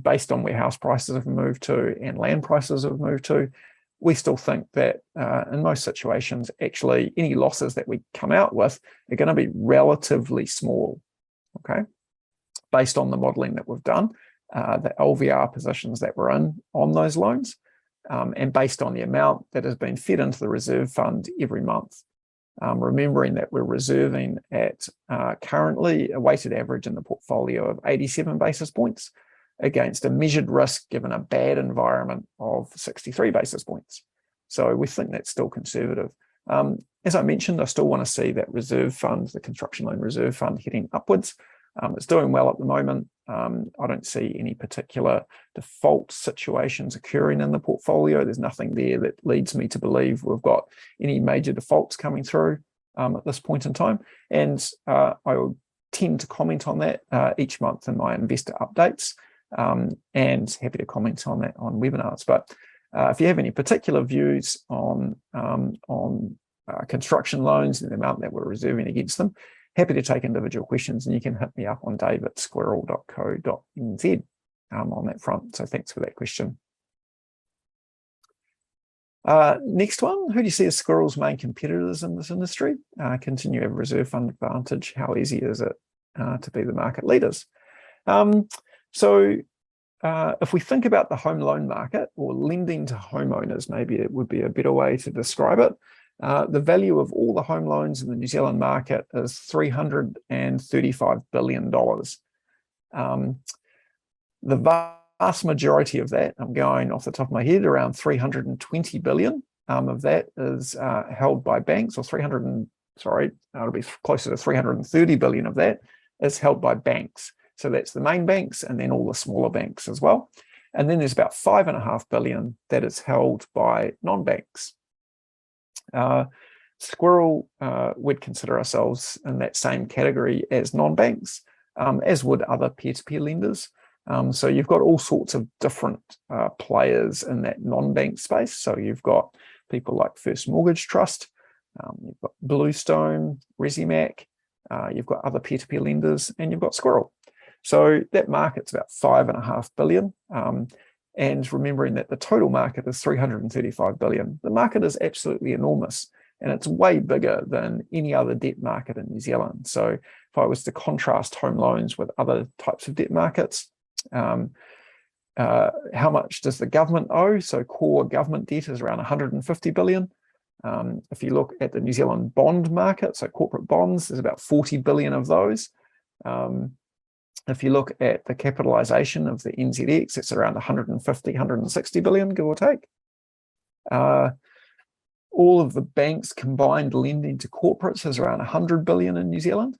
S1: based on where house prices have moved to and land prices have moved to, we still think that in most situations, actually any losses that we come out with are going to be relatively small, okay? Based on the modelling that we've done, the LVR positions that we're in on those loans, and based on the amount that has been fed into the reserve fund every month. Remembering that we're reserving at currently a weighted average in the portfolio of 87 basis points against a measured risk given a bad environment of 63 basis points. So we think that's still conservative. As I mentioned, I still want to see that reserve fund, the construction loan reserve fund, heading upwards. It's doing well at the moment. I don't see any particular default situations occurring in the portfolio. There's nothing there that leads me to believe we've got any major defaults coming through at this point in time. And I will tend to comment on that each month in my investor updates, and happy to comment on that on webinars. But if you have any particular views on construction loans and the amount that we're reserving against them, happy to take individual questions, and you can hit me up on dave@squirrel.co.nz on that front. So thanks for that question. Next one, who do you see as Squirrel's main competitors in this industry? Continue to have reserve fund advantage. How easy is it to be the market leaders? So if we think about the home loan market or lending to homeowners, maybe it would be a better way to describe it. The value of all the home loans in the New Zealand market is $335 billion. The vast majority of that, I'm going off the top of my head, around 320 billion of that is held by banks, or it'll be closer to 330 billion of that is held by banks. So that's the main banks and then all the smaller banks as well. And then there's about 5.5 billion that is held by non-banks. Squirrel would consider ourselves in that same category as non-banks, as would other peer-to-peer lenders. So you've got all sorts of different players in that non-bank space. So you've got people like First Mortgage Trust, you've got Bluestone, Resimac, you've got other peer-to-peer lenders, and you've got Squirrel. So that market's about 5.5 billion. And remembering that the total market is 335 billion. The market is absolutely enormous, and it's way bigger than any other debt market in New Zealand. So if I was to contrast home loans with other types of debt markets, how much does the government owe? So core government debt is around 150 billion. If you look at the New Zealand bond market, so corporate bonds, there's about 40 billion of those. If you look at the capitalisation of the NZX, it's around 150, 160 billion, give or take. All of the banks combined lending to corporates is around 100 billion in New Zealand.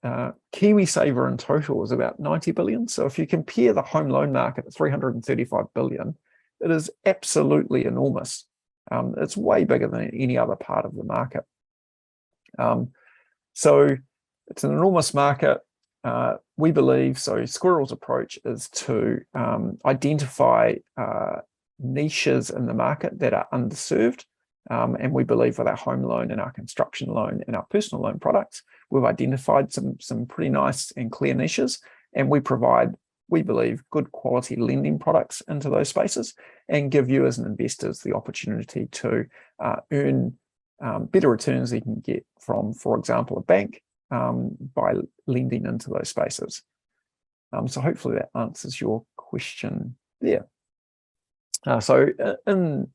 S1: KiwiSaver in total is about 90 billion. So if you compare the home loan market at 335 billion, it is absolutely enormous. It's way bigger than any other part of the market. So it's an enormous market. we believe, so Squirrel's approach is to identify niches in the market that are underserved. And we believe with our home loan and our construction loan and our personal loan products, we've identified some pretty nice and clear niches, and we provide, we believe, good quality lending products into those spaces and give you as an investors the opportunity to earn better returns that you can get from, for example, a bank by lending into those spaces. So hopefully that answers your question there. So in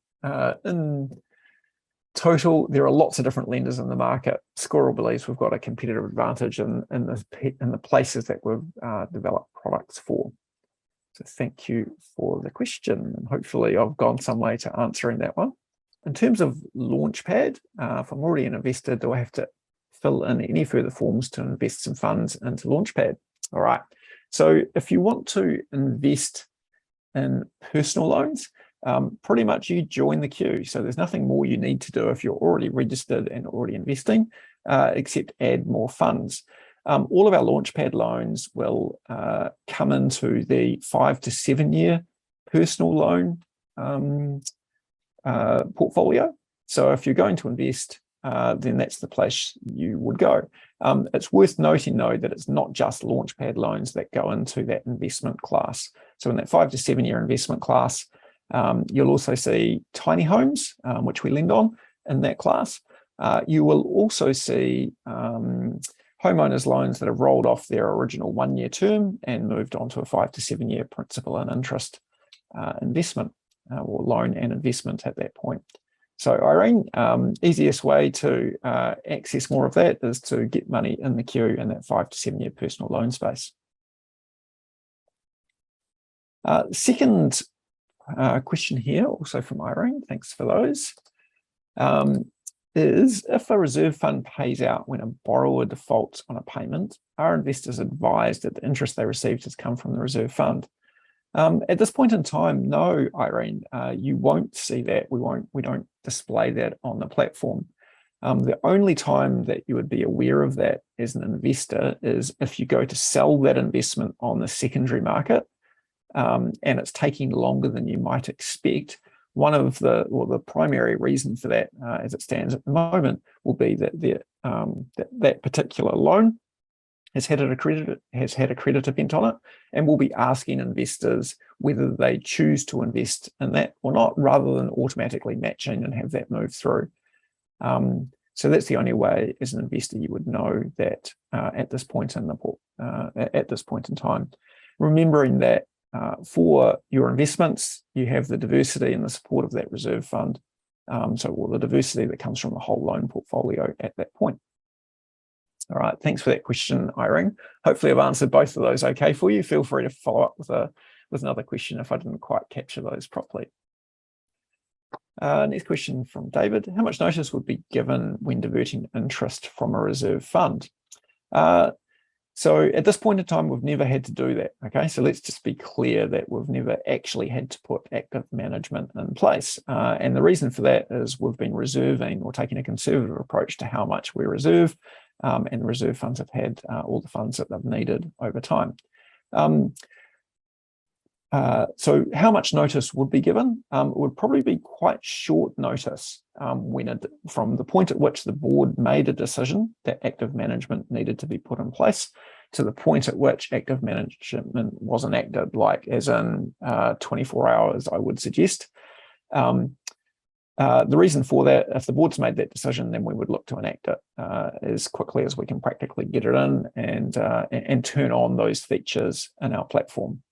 S1: total, there are lots of different lenders in the market. Squirrel believes we've got a competitive advantage in the places that we've developed products for. So thank you for the question, and hopefully I've gone some way to answering that one. In terms of Launchpad, if I'm already an investor, do I have to fill in any further forms to invest some funds into Launchpad? All right. So if you want to invest in personal loans, pretty much you join the queue. So there's nothing more you need to do if you're already registered and already investing, except add more funds. All of our Launchpad loans will come into the 5 to 7 year personal loan portfolio. So if you're going to invest, then that's the place you would go. It's worth noting, though, that it's not just Launchpad loans that go into that investment class. So in that 5 to 7 year investment class, you'll also see tiny homes, which we lend on in that class. You will also see homeowners loans that have rolled off their original 1 year term and moved on to a 5 to 7 year principal and interest investment or loan and investment at that point. So Irene, easiest way to access more of that is to get money in the queue in that 5 to 7 year personal loan space. Second question here, also from Irene, thanks for those, is if a reserve fund pays out when a borrower defaults on a payment, are investors advised that the interest they received has come from the reserve fund? At this point in time, no, Irene, you won't see that. We don't display that on the platform. The only time that you would be aware of that as an investor is if you go to sell that investment on the secondary market, and it's taking longer than you might expect. One of the primary reason for that, as it stands at the moment, will be that that particular loan has had a credit event on it, and we'll be asking investors whether they choose to invest in that or not, rather than automatically matching and have that move through. So that's the only way, as an investor, you would know that at this point in time. Remembering that for your investments, you have the diversity and the support of that reserve fund. So the diversity that comes from the whole loan portfolio at that point. All right, thanks for that question, Irene. Hopefully I've answered both of those okay for you. Feel free to follow up with another question if I didn't quite capture those properly. Next question from David. How much notice would be given when diverting interest from a reserve fund? So at this point in time, we've never had to do that, okay? So let's just be clear that we've never actually had to put active management in place. And the reason for that is we've been reserving or taking a conservative approach to how much we reserve, and the reserve funds have had all the funds that they've needed over time. So how much notice would be given? It would probably be quite short notice from the point at which the board made a decision that active management needed to be put in place to the point at which active management was enacted, like as in 24 hours, I would suggest. The reason for that, if the board's made that decision, then we would look to enact it as quickly as we can practically get it in and turn on those features in our platform.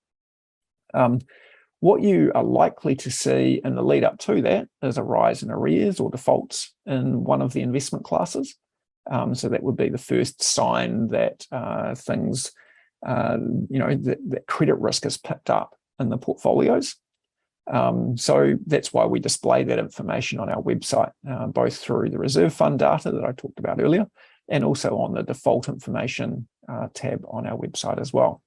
S1: What you are likely to see in the lead up to that is a rise in arrears or defaults in one of the investment classes. So that would be the first sign that things, that credit risk is picked up in the portfolios. So that's why we display that information on our website, both through the reserve fund data that I talked about earlier, and also on the default information tab on our website as well.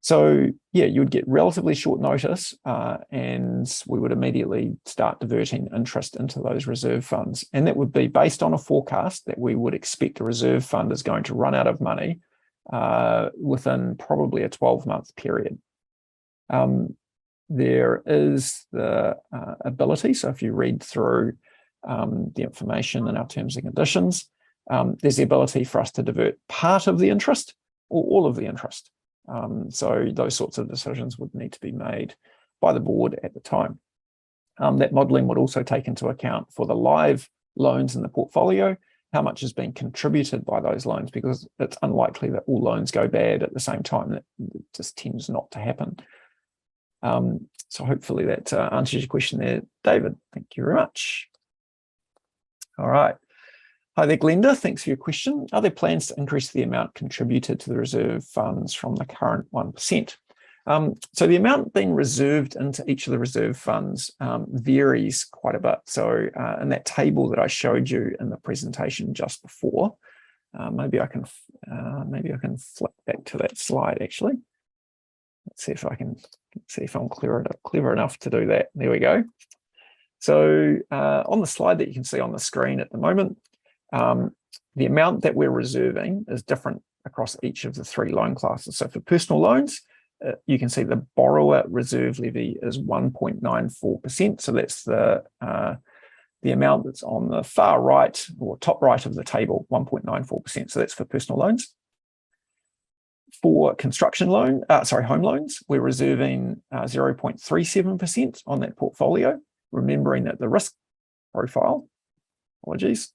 S1: So yeah, you would get relatively short notice and we would immediately start diverting interest into those reserve funds. And that would be based on a forecast that we would expect a reserve fund is going to run out of money within probably a 12-month period. There is the ability, so if you read through the information in our terms and conditions, there's the ability for us to divert part of the interest or all of the interest. So those sorts of decisions would need to be made by the board at the time. That modelling would also take into account for the live loans in the portfolio, how much has been contributed by those loans, because it's unlikely that all loans go bad at the same time. That just tends not to happen. So hopefully that answers your question there, David. Thank you very much. All right. Hi there, Glenda. Thanks for your question. Are there plans to increase the amount contributed to the reserve funds from the current 1%? So the amount being reserved into each of the reserve funds varies quite a bit. So in that table that I showed you in the presentation just before, maybe I can flick back to that slide actually. Let's see if I can see if I'm clever enough to do that. There we go. So on the slide that you can see on the screen at the moment, the amount that we're reserving is different across each of the three loan classes. So for personal loans, you can see the borrower reserve levy is 1.94%. So that's the amount that's on the far right or top right of the table, 1.94%. So that's for personal loans. For construction home loans, we're reserving 0.37% on that portfolio, remembering that the risk profile, apologies,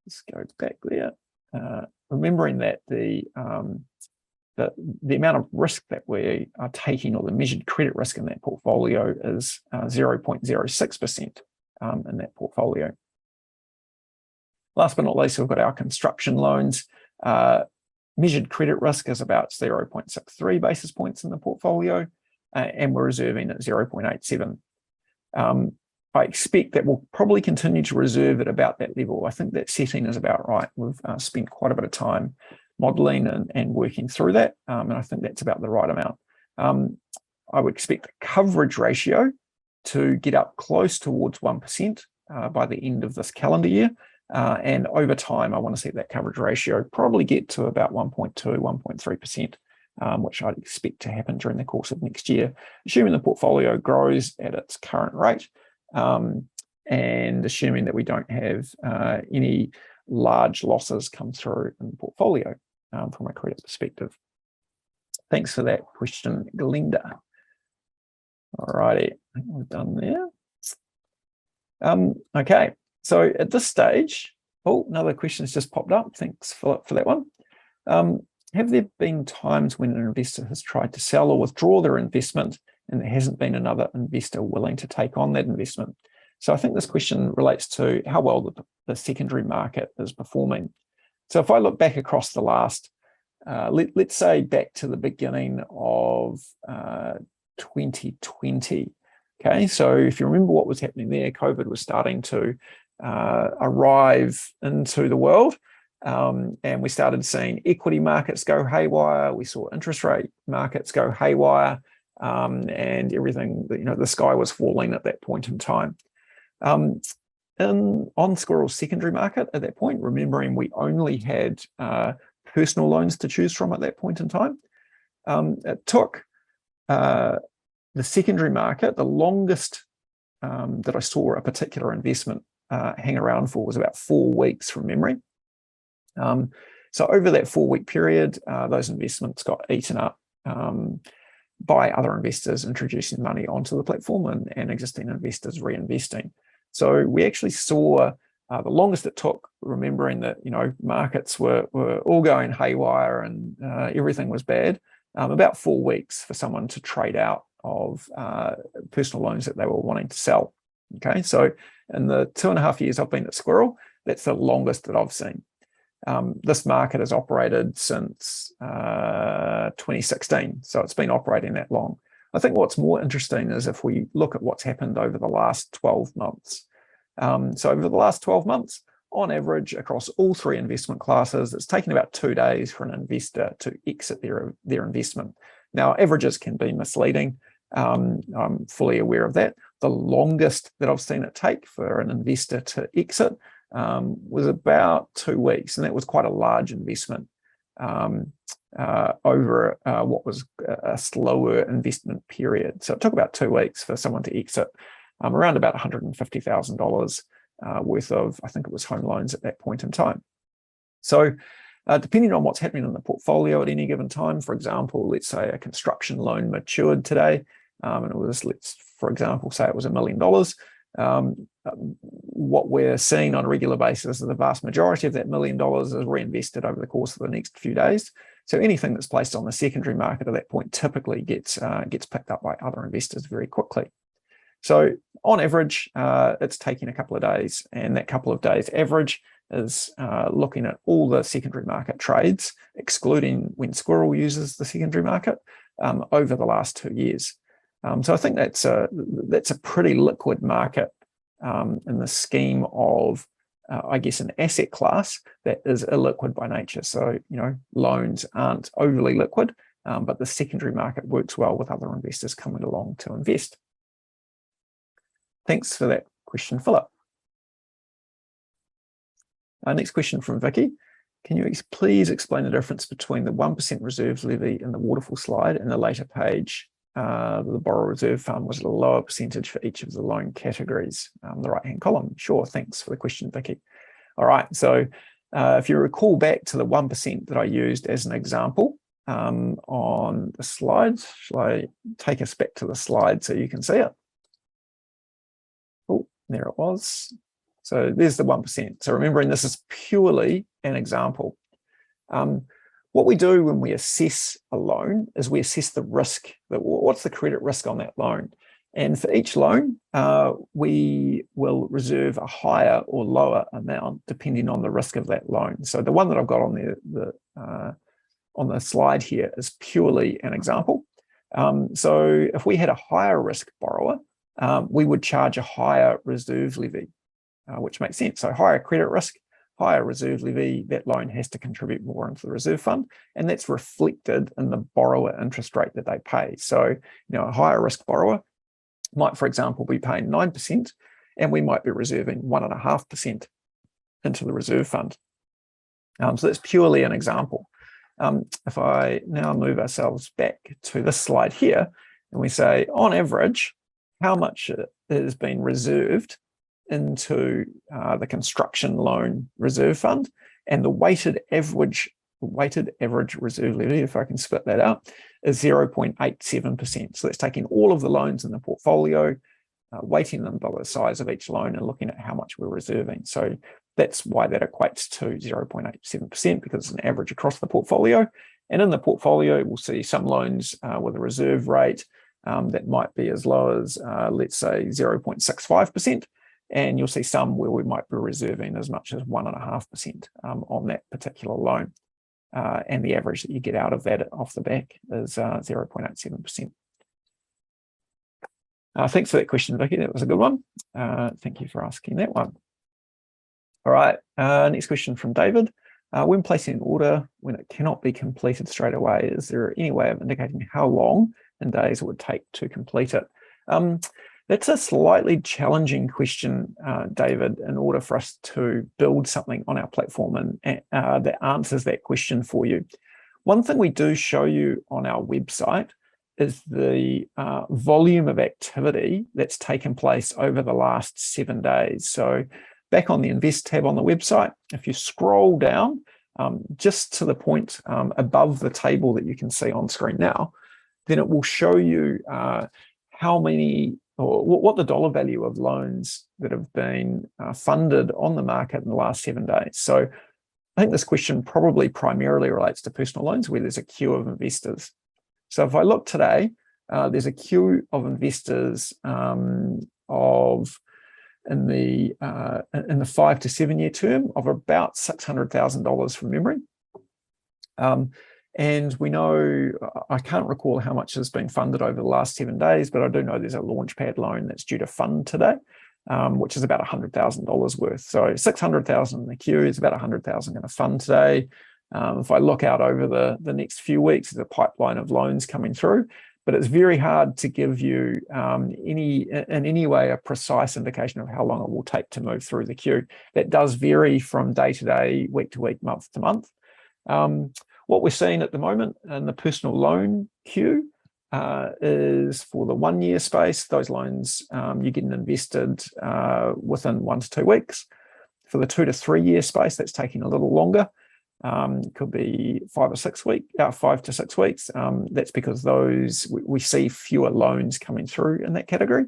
S1: let's go back there. Remembering that the amount of risk that we are taking, or the measured credit risk in that portfolio, is 0.06% in that portfolio. Last but not least, we've got our construction loans. Measured credit risk is about 0.63 basis points in the portfolio, and we're reserving at 0.87. I expect that we'll probably continue to reserve at about that level. I think that setting is about right. We've spent quite a bit of time modelling and working through that, and I think that's about the right amount. I would expect the coverage ratio to get up close towards 1% by the end of this calendar year, and over time I want to see that coverage ratio probably get to about 1.2, 1.3%, which I'd expect to happen during the course of next year, assuming the portfolio grows at its current rate, and assuming that we don't have any large losses come through in the portfolio from a credit perspective. Thanks for that question, Glenda. All righty, I think we're done there. Okay, so at this stage, another question has just popped up. Thanks, Philip, for that one. Have there been times when an investor has tried to sell or withdraw their investment and there hasn't been another investor willing to take on that investment? So I think this question relates to how well the secondary market is performing. So if I look back across the last, let's say back to the beginning of 2020, okay? So if you remember what was happening there, COVID was starting to arrive into the world, and we started seeing equity markets go haywire. We saw interest rate markets go haywire, and everything, the sky was falling at that point in time. On Squirrel's secondary market at that point, remembering we only had personal loans to choose from at that point in time, it took the secondary market, the longest that I saw a particular investment hang around for was about 4 weeks from memory. So over that 4-week period, those investments got eaten up by other investors introducing money onto the platform and existing investors reinvesting. So we actually saw the longest it took, remembering that markets were all going haywire and everything was bad, about 4 weeks for someone to trade out of personal loans that they were wanting to sell. Okay, so in the 2.5 years I've been at Squirrel, that's the longest that I've seen. This market has operated since 2016, so it's been operating that long. I think what's more interesting is if we look at what's happened over the last 12 months. So over the last 12 months, on average, across all three investment classes, it's taken about 2 days for an investor to exit their investment. Now, averages can be misleading. I'm fully aware of that. The longest that I've seen it take for an investor to exit was about 2 weeks, and that was quite a large investment over what was a slower investment period. So it took about 2 weeks for someone to exit around about $150,000 worth of, I think it was home loans at that point in time. So depending on what's happening in the portfolio at any given time, for example, let's say a construction loan matured today, and it was, let's, for example, say it was $1 million. What we're seeing on a regular basis is the vast majority of that $1 million is reinvested over the course of the next few days. So anything that's placed on the secondary market at that point typically gets picked up by other investors very quickly. So on average, it's taking a couple of days, and that couple of days average is looking at all the secondary market trades, excluding when Squirrel uses the secondary market, over the last 2 years. So I think that's a pretty liquid market in the scheme of, I guess, an asset class that is illiquid by nature. So, loans aren't overly liquid, but the secondary market works well with other investors coming along to invest. Thanks for that question, Philip. Next question from Vicky. Can you please explain the difference between the 1% reserves levy in the waterfall slide and the later page? The borrower reserve fund was at a lower percentage for each of the loan categories, the right-hand column. Sure, thanks for the question, Vicky. All right, so if you recall back to the 1% that I used as an example on the slides, shall I take us back to the slide so you can see it? Oh, there it was. So there's the 1%. So remembering this is purely an example. What we do when we assess a loan is we assess the risk. What's the credit risk on that loan? And for each loan, we will reserve a higher or lower amount depending on the risk of that loan. So the one that I've got on the slide here is purely an example. So if we had a higher risk borrower, we would charge a higher reserve levy, which makes sense. So higher credit risk, higher reserve levy, that loan has to contribute more into the reserve fund, and that's reflected in the borrower interest rate that they pay. So, a higher risk borrower might, for example, be paying 9%, and we might be reserving 1.5% into the reserve fund. So that's purely an example. If I now move ourselves back to this slide here, and we say, on average, how much has been reserved into the construction loan reserve fund, and the weighted average reserve levy, if I can split that out, is 0.87%. So that's taking all of the loans in the portfolio, weighting them by the size of each loan and looking at how much we're reserving. So that's why that equates to 0.87%, because it's an average across the portfolio. And in the portfolio, we'll see some loans with a reserve rate that might be as low as, let's say, 0.65%. And you'll see some where we might be reserving as much as 1.5% on that particular loan. And the average that you get out of that off the back is 0.87%. Thanks for that question, Vicky. That was a good one. Thank you for asking that one. All right, next question from David. When placing an order, when it cannot be completed straight away, is there any way of indicating how long in days it would take to complete it? That's a slightly challenging question, David, in order for us to build something on our platform and that answers that question for you. One thing we do show you on our website is the volume of activity that's taken place over the last 7 days. So back on the Invest tab on the website, if you scroll down just to the point above the table that you can see on screen now, then it will show you how many, or what the dollar value of loans that have been funded on the market in the last 7 days. So I think this question probably primarily relates to personal loans where there's a queue of investors. So if I look today, there's a queue of investors in the 5 to 7 year term of about $600,000 from memory. And we know, I can't recall how much has been funded over the last 7 days, but I do know there's a Launchpad loan that's due to fund today. which is about $100,000 worth. So 600,000 in the queue is about 100,000 in a fund today. If I look out over the next few weeks, there's a pipeline of loans coming through, but it's very hard to give you in any way a precise indication of how long it will take to move through the queue. That does vary from day to day, week to week, month to month. What we're seeing at the moment in the personal loan queue is for the 1 year space. Those loans you're getting invested within 1 to 2 weeks. For the 2 to 3 year space, that's taking a little longer. Could be 5 to 6 weeks. That's because those we see fewer loans coming through in that category.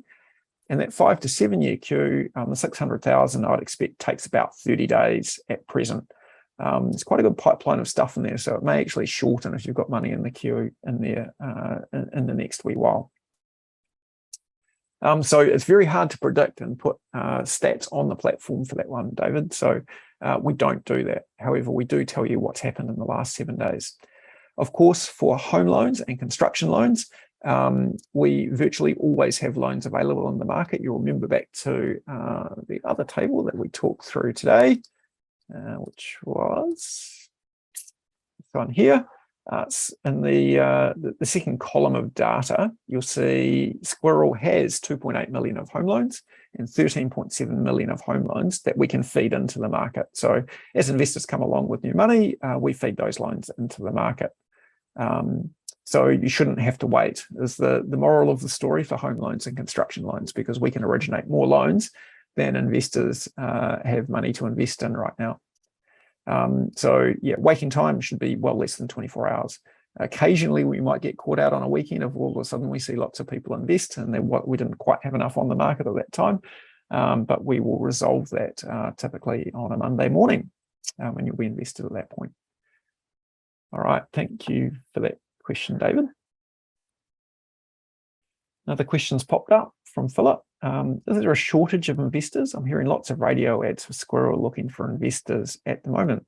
S1: And that 5 to 7 year queue, the 600,000, I'd expect takes about 30 days at present. There's quite a good pipeline of stuff in there, so it may actually shorten if you've got money in the queue in there in the next wee while. So it's very hard to predict and put stats on the platform for that one, David. So we don't do that. However, we do tell you what's happened in the last 7 days. Of course, for home loans and construction loans, we virtually always have loans available in the market. You'll remember back to the other table that we talked through today, which was this one here. In the second column of data, you'll see Squirrel has 2.8 million of home loans and 13.7 million of home loans that we can feed into the market. So as investors come along with new money, we feed those loans into the market. So you shouldn't have to wait, is the moral of the story for home loans and construction loans, because we can originate more loans than investors have money to invest in right now. So yeah, waiting time should be well less than 24 hours. Occasionally we might get caught out on a weekend if all of a sudden we see lots of people invest and we didn't quite have enough on the market at that time. But we will resolve that typically on a Monday morning when you'll be invested at that point. All right, thank you for that question, David. Another question's popped up from Philip. Is there a shortage of investors? I'm hearing lots of radio ads for Squirrel looking for investors at the moment.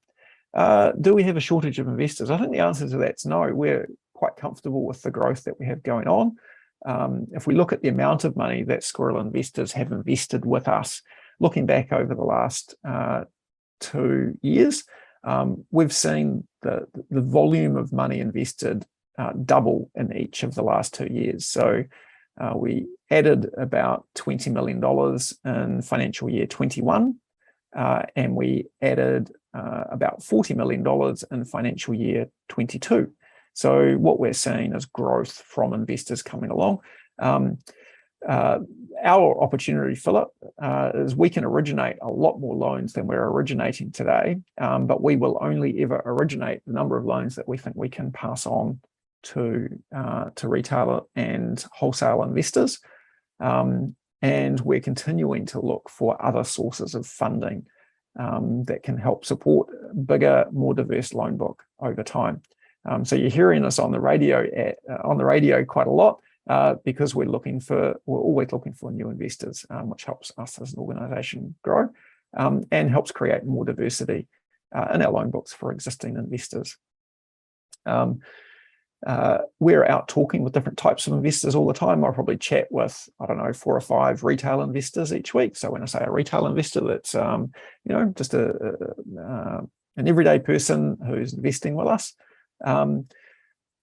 S1: Do we have a shortage of investors? I think the answer to that's no. We're quite comfortable with the growth that we have going on. If we look at the amount of money that Squirrel investors have invested with us, looking back over the last 2 years, we've seen the volume of money invested double in each of the last 2 years. So we added about $20 million in financial year 21, and we added about $40 million in financial year 22. So what we're seeing is growth from investors coming along. Our opportunity, Philip, is we can originate a lot more loans than we're originating today, but we will only ever originate the number of loans that we think we can pass on to retail and wholesale investors. And we're continuing to look for other sources of funding that can help support a bigger, more diverse loan book over time. So you're hearing us on the radio quite a lot because we're always looking for new investors, which helps us as an organisation grow and helps create more diversity in our loan books for existing investors. We're out talking with different types of investors all the time. I'll probably chat with, 4 or 5 retail investors each week. So when I say a retail investor, that's just an everyday person who's investing with us.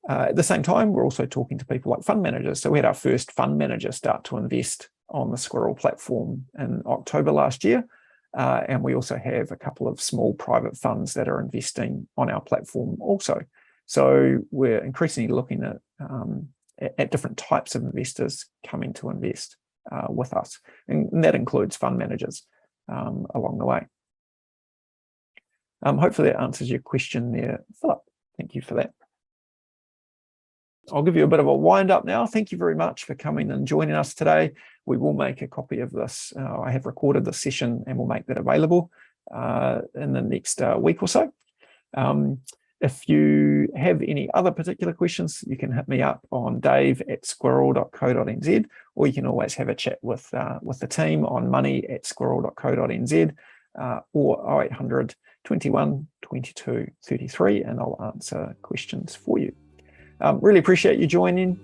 S1: At the same time, we're also talking to people like fund managers. So we had our first fund manager start to invest on the Squirrel platform in October last year. And we also have a couple of small private funds that are investing on our platform also. So we're increasingly looking at different types of investors coming to invest with us. And that includes fund managers along the way. Hopefully that answers your question there, Philip. Thank you for that. I'll give you a bit of a wind up now. Thank you very much for coming and joining us today. We will make a copy of this. I have recorded this session and we'll make that available in the next week or so. If you have any other particular questions, you can hit me up on dave@squirrel.co.nz, or you can always have a chat with the team on money@squirrel.co.nz or 0800 21 22 33, and I'll answer questions for you. Really appreciate you joining.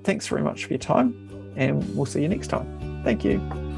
S1: Thanks very much for your time, and we'll see you next time. Thank you.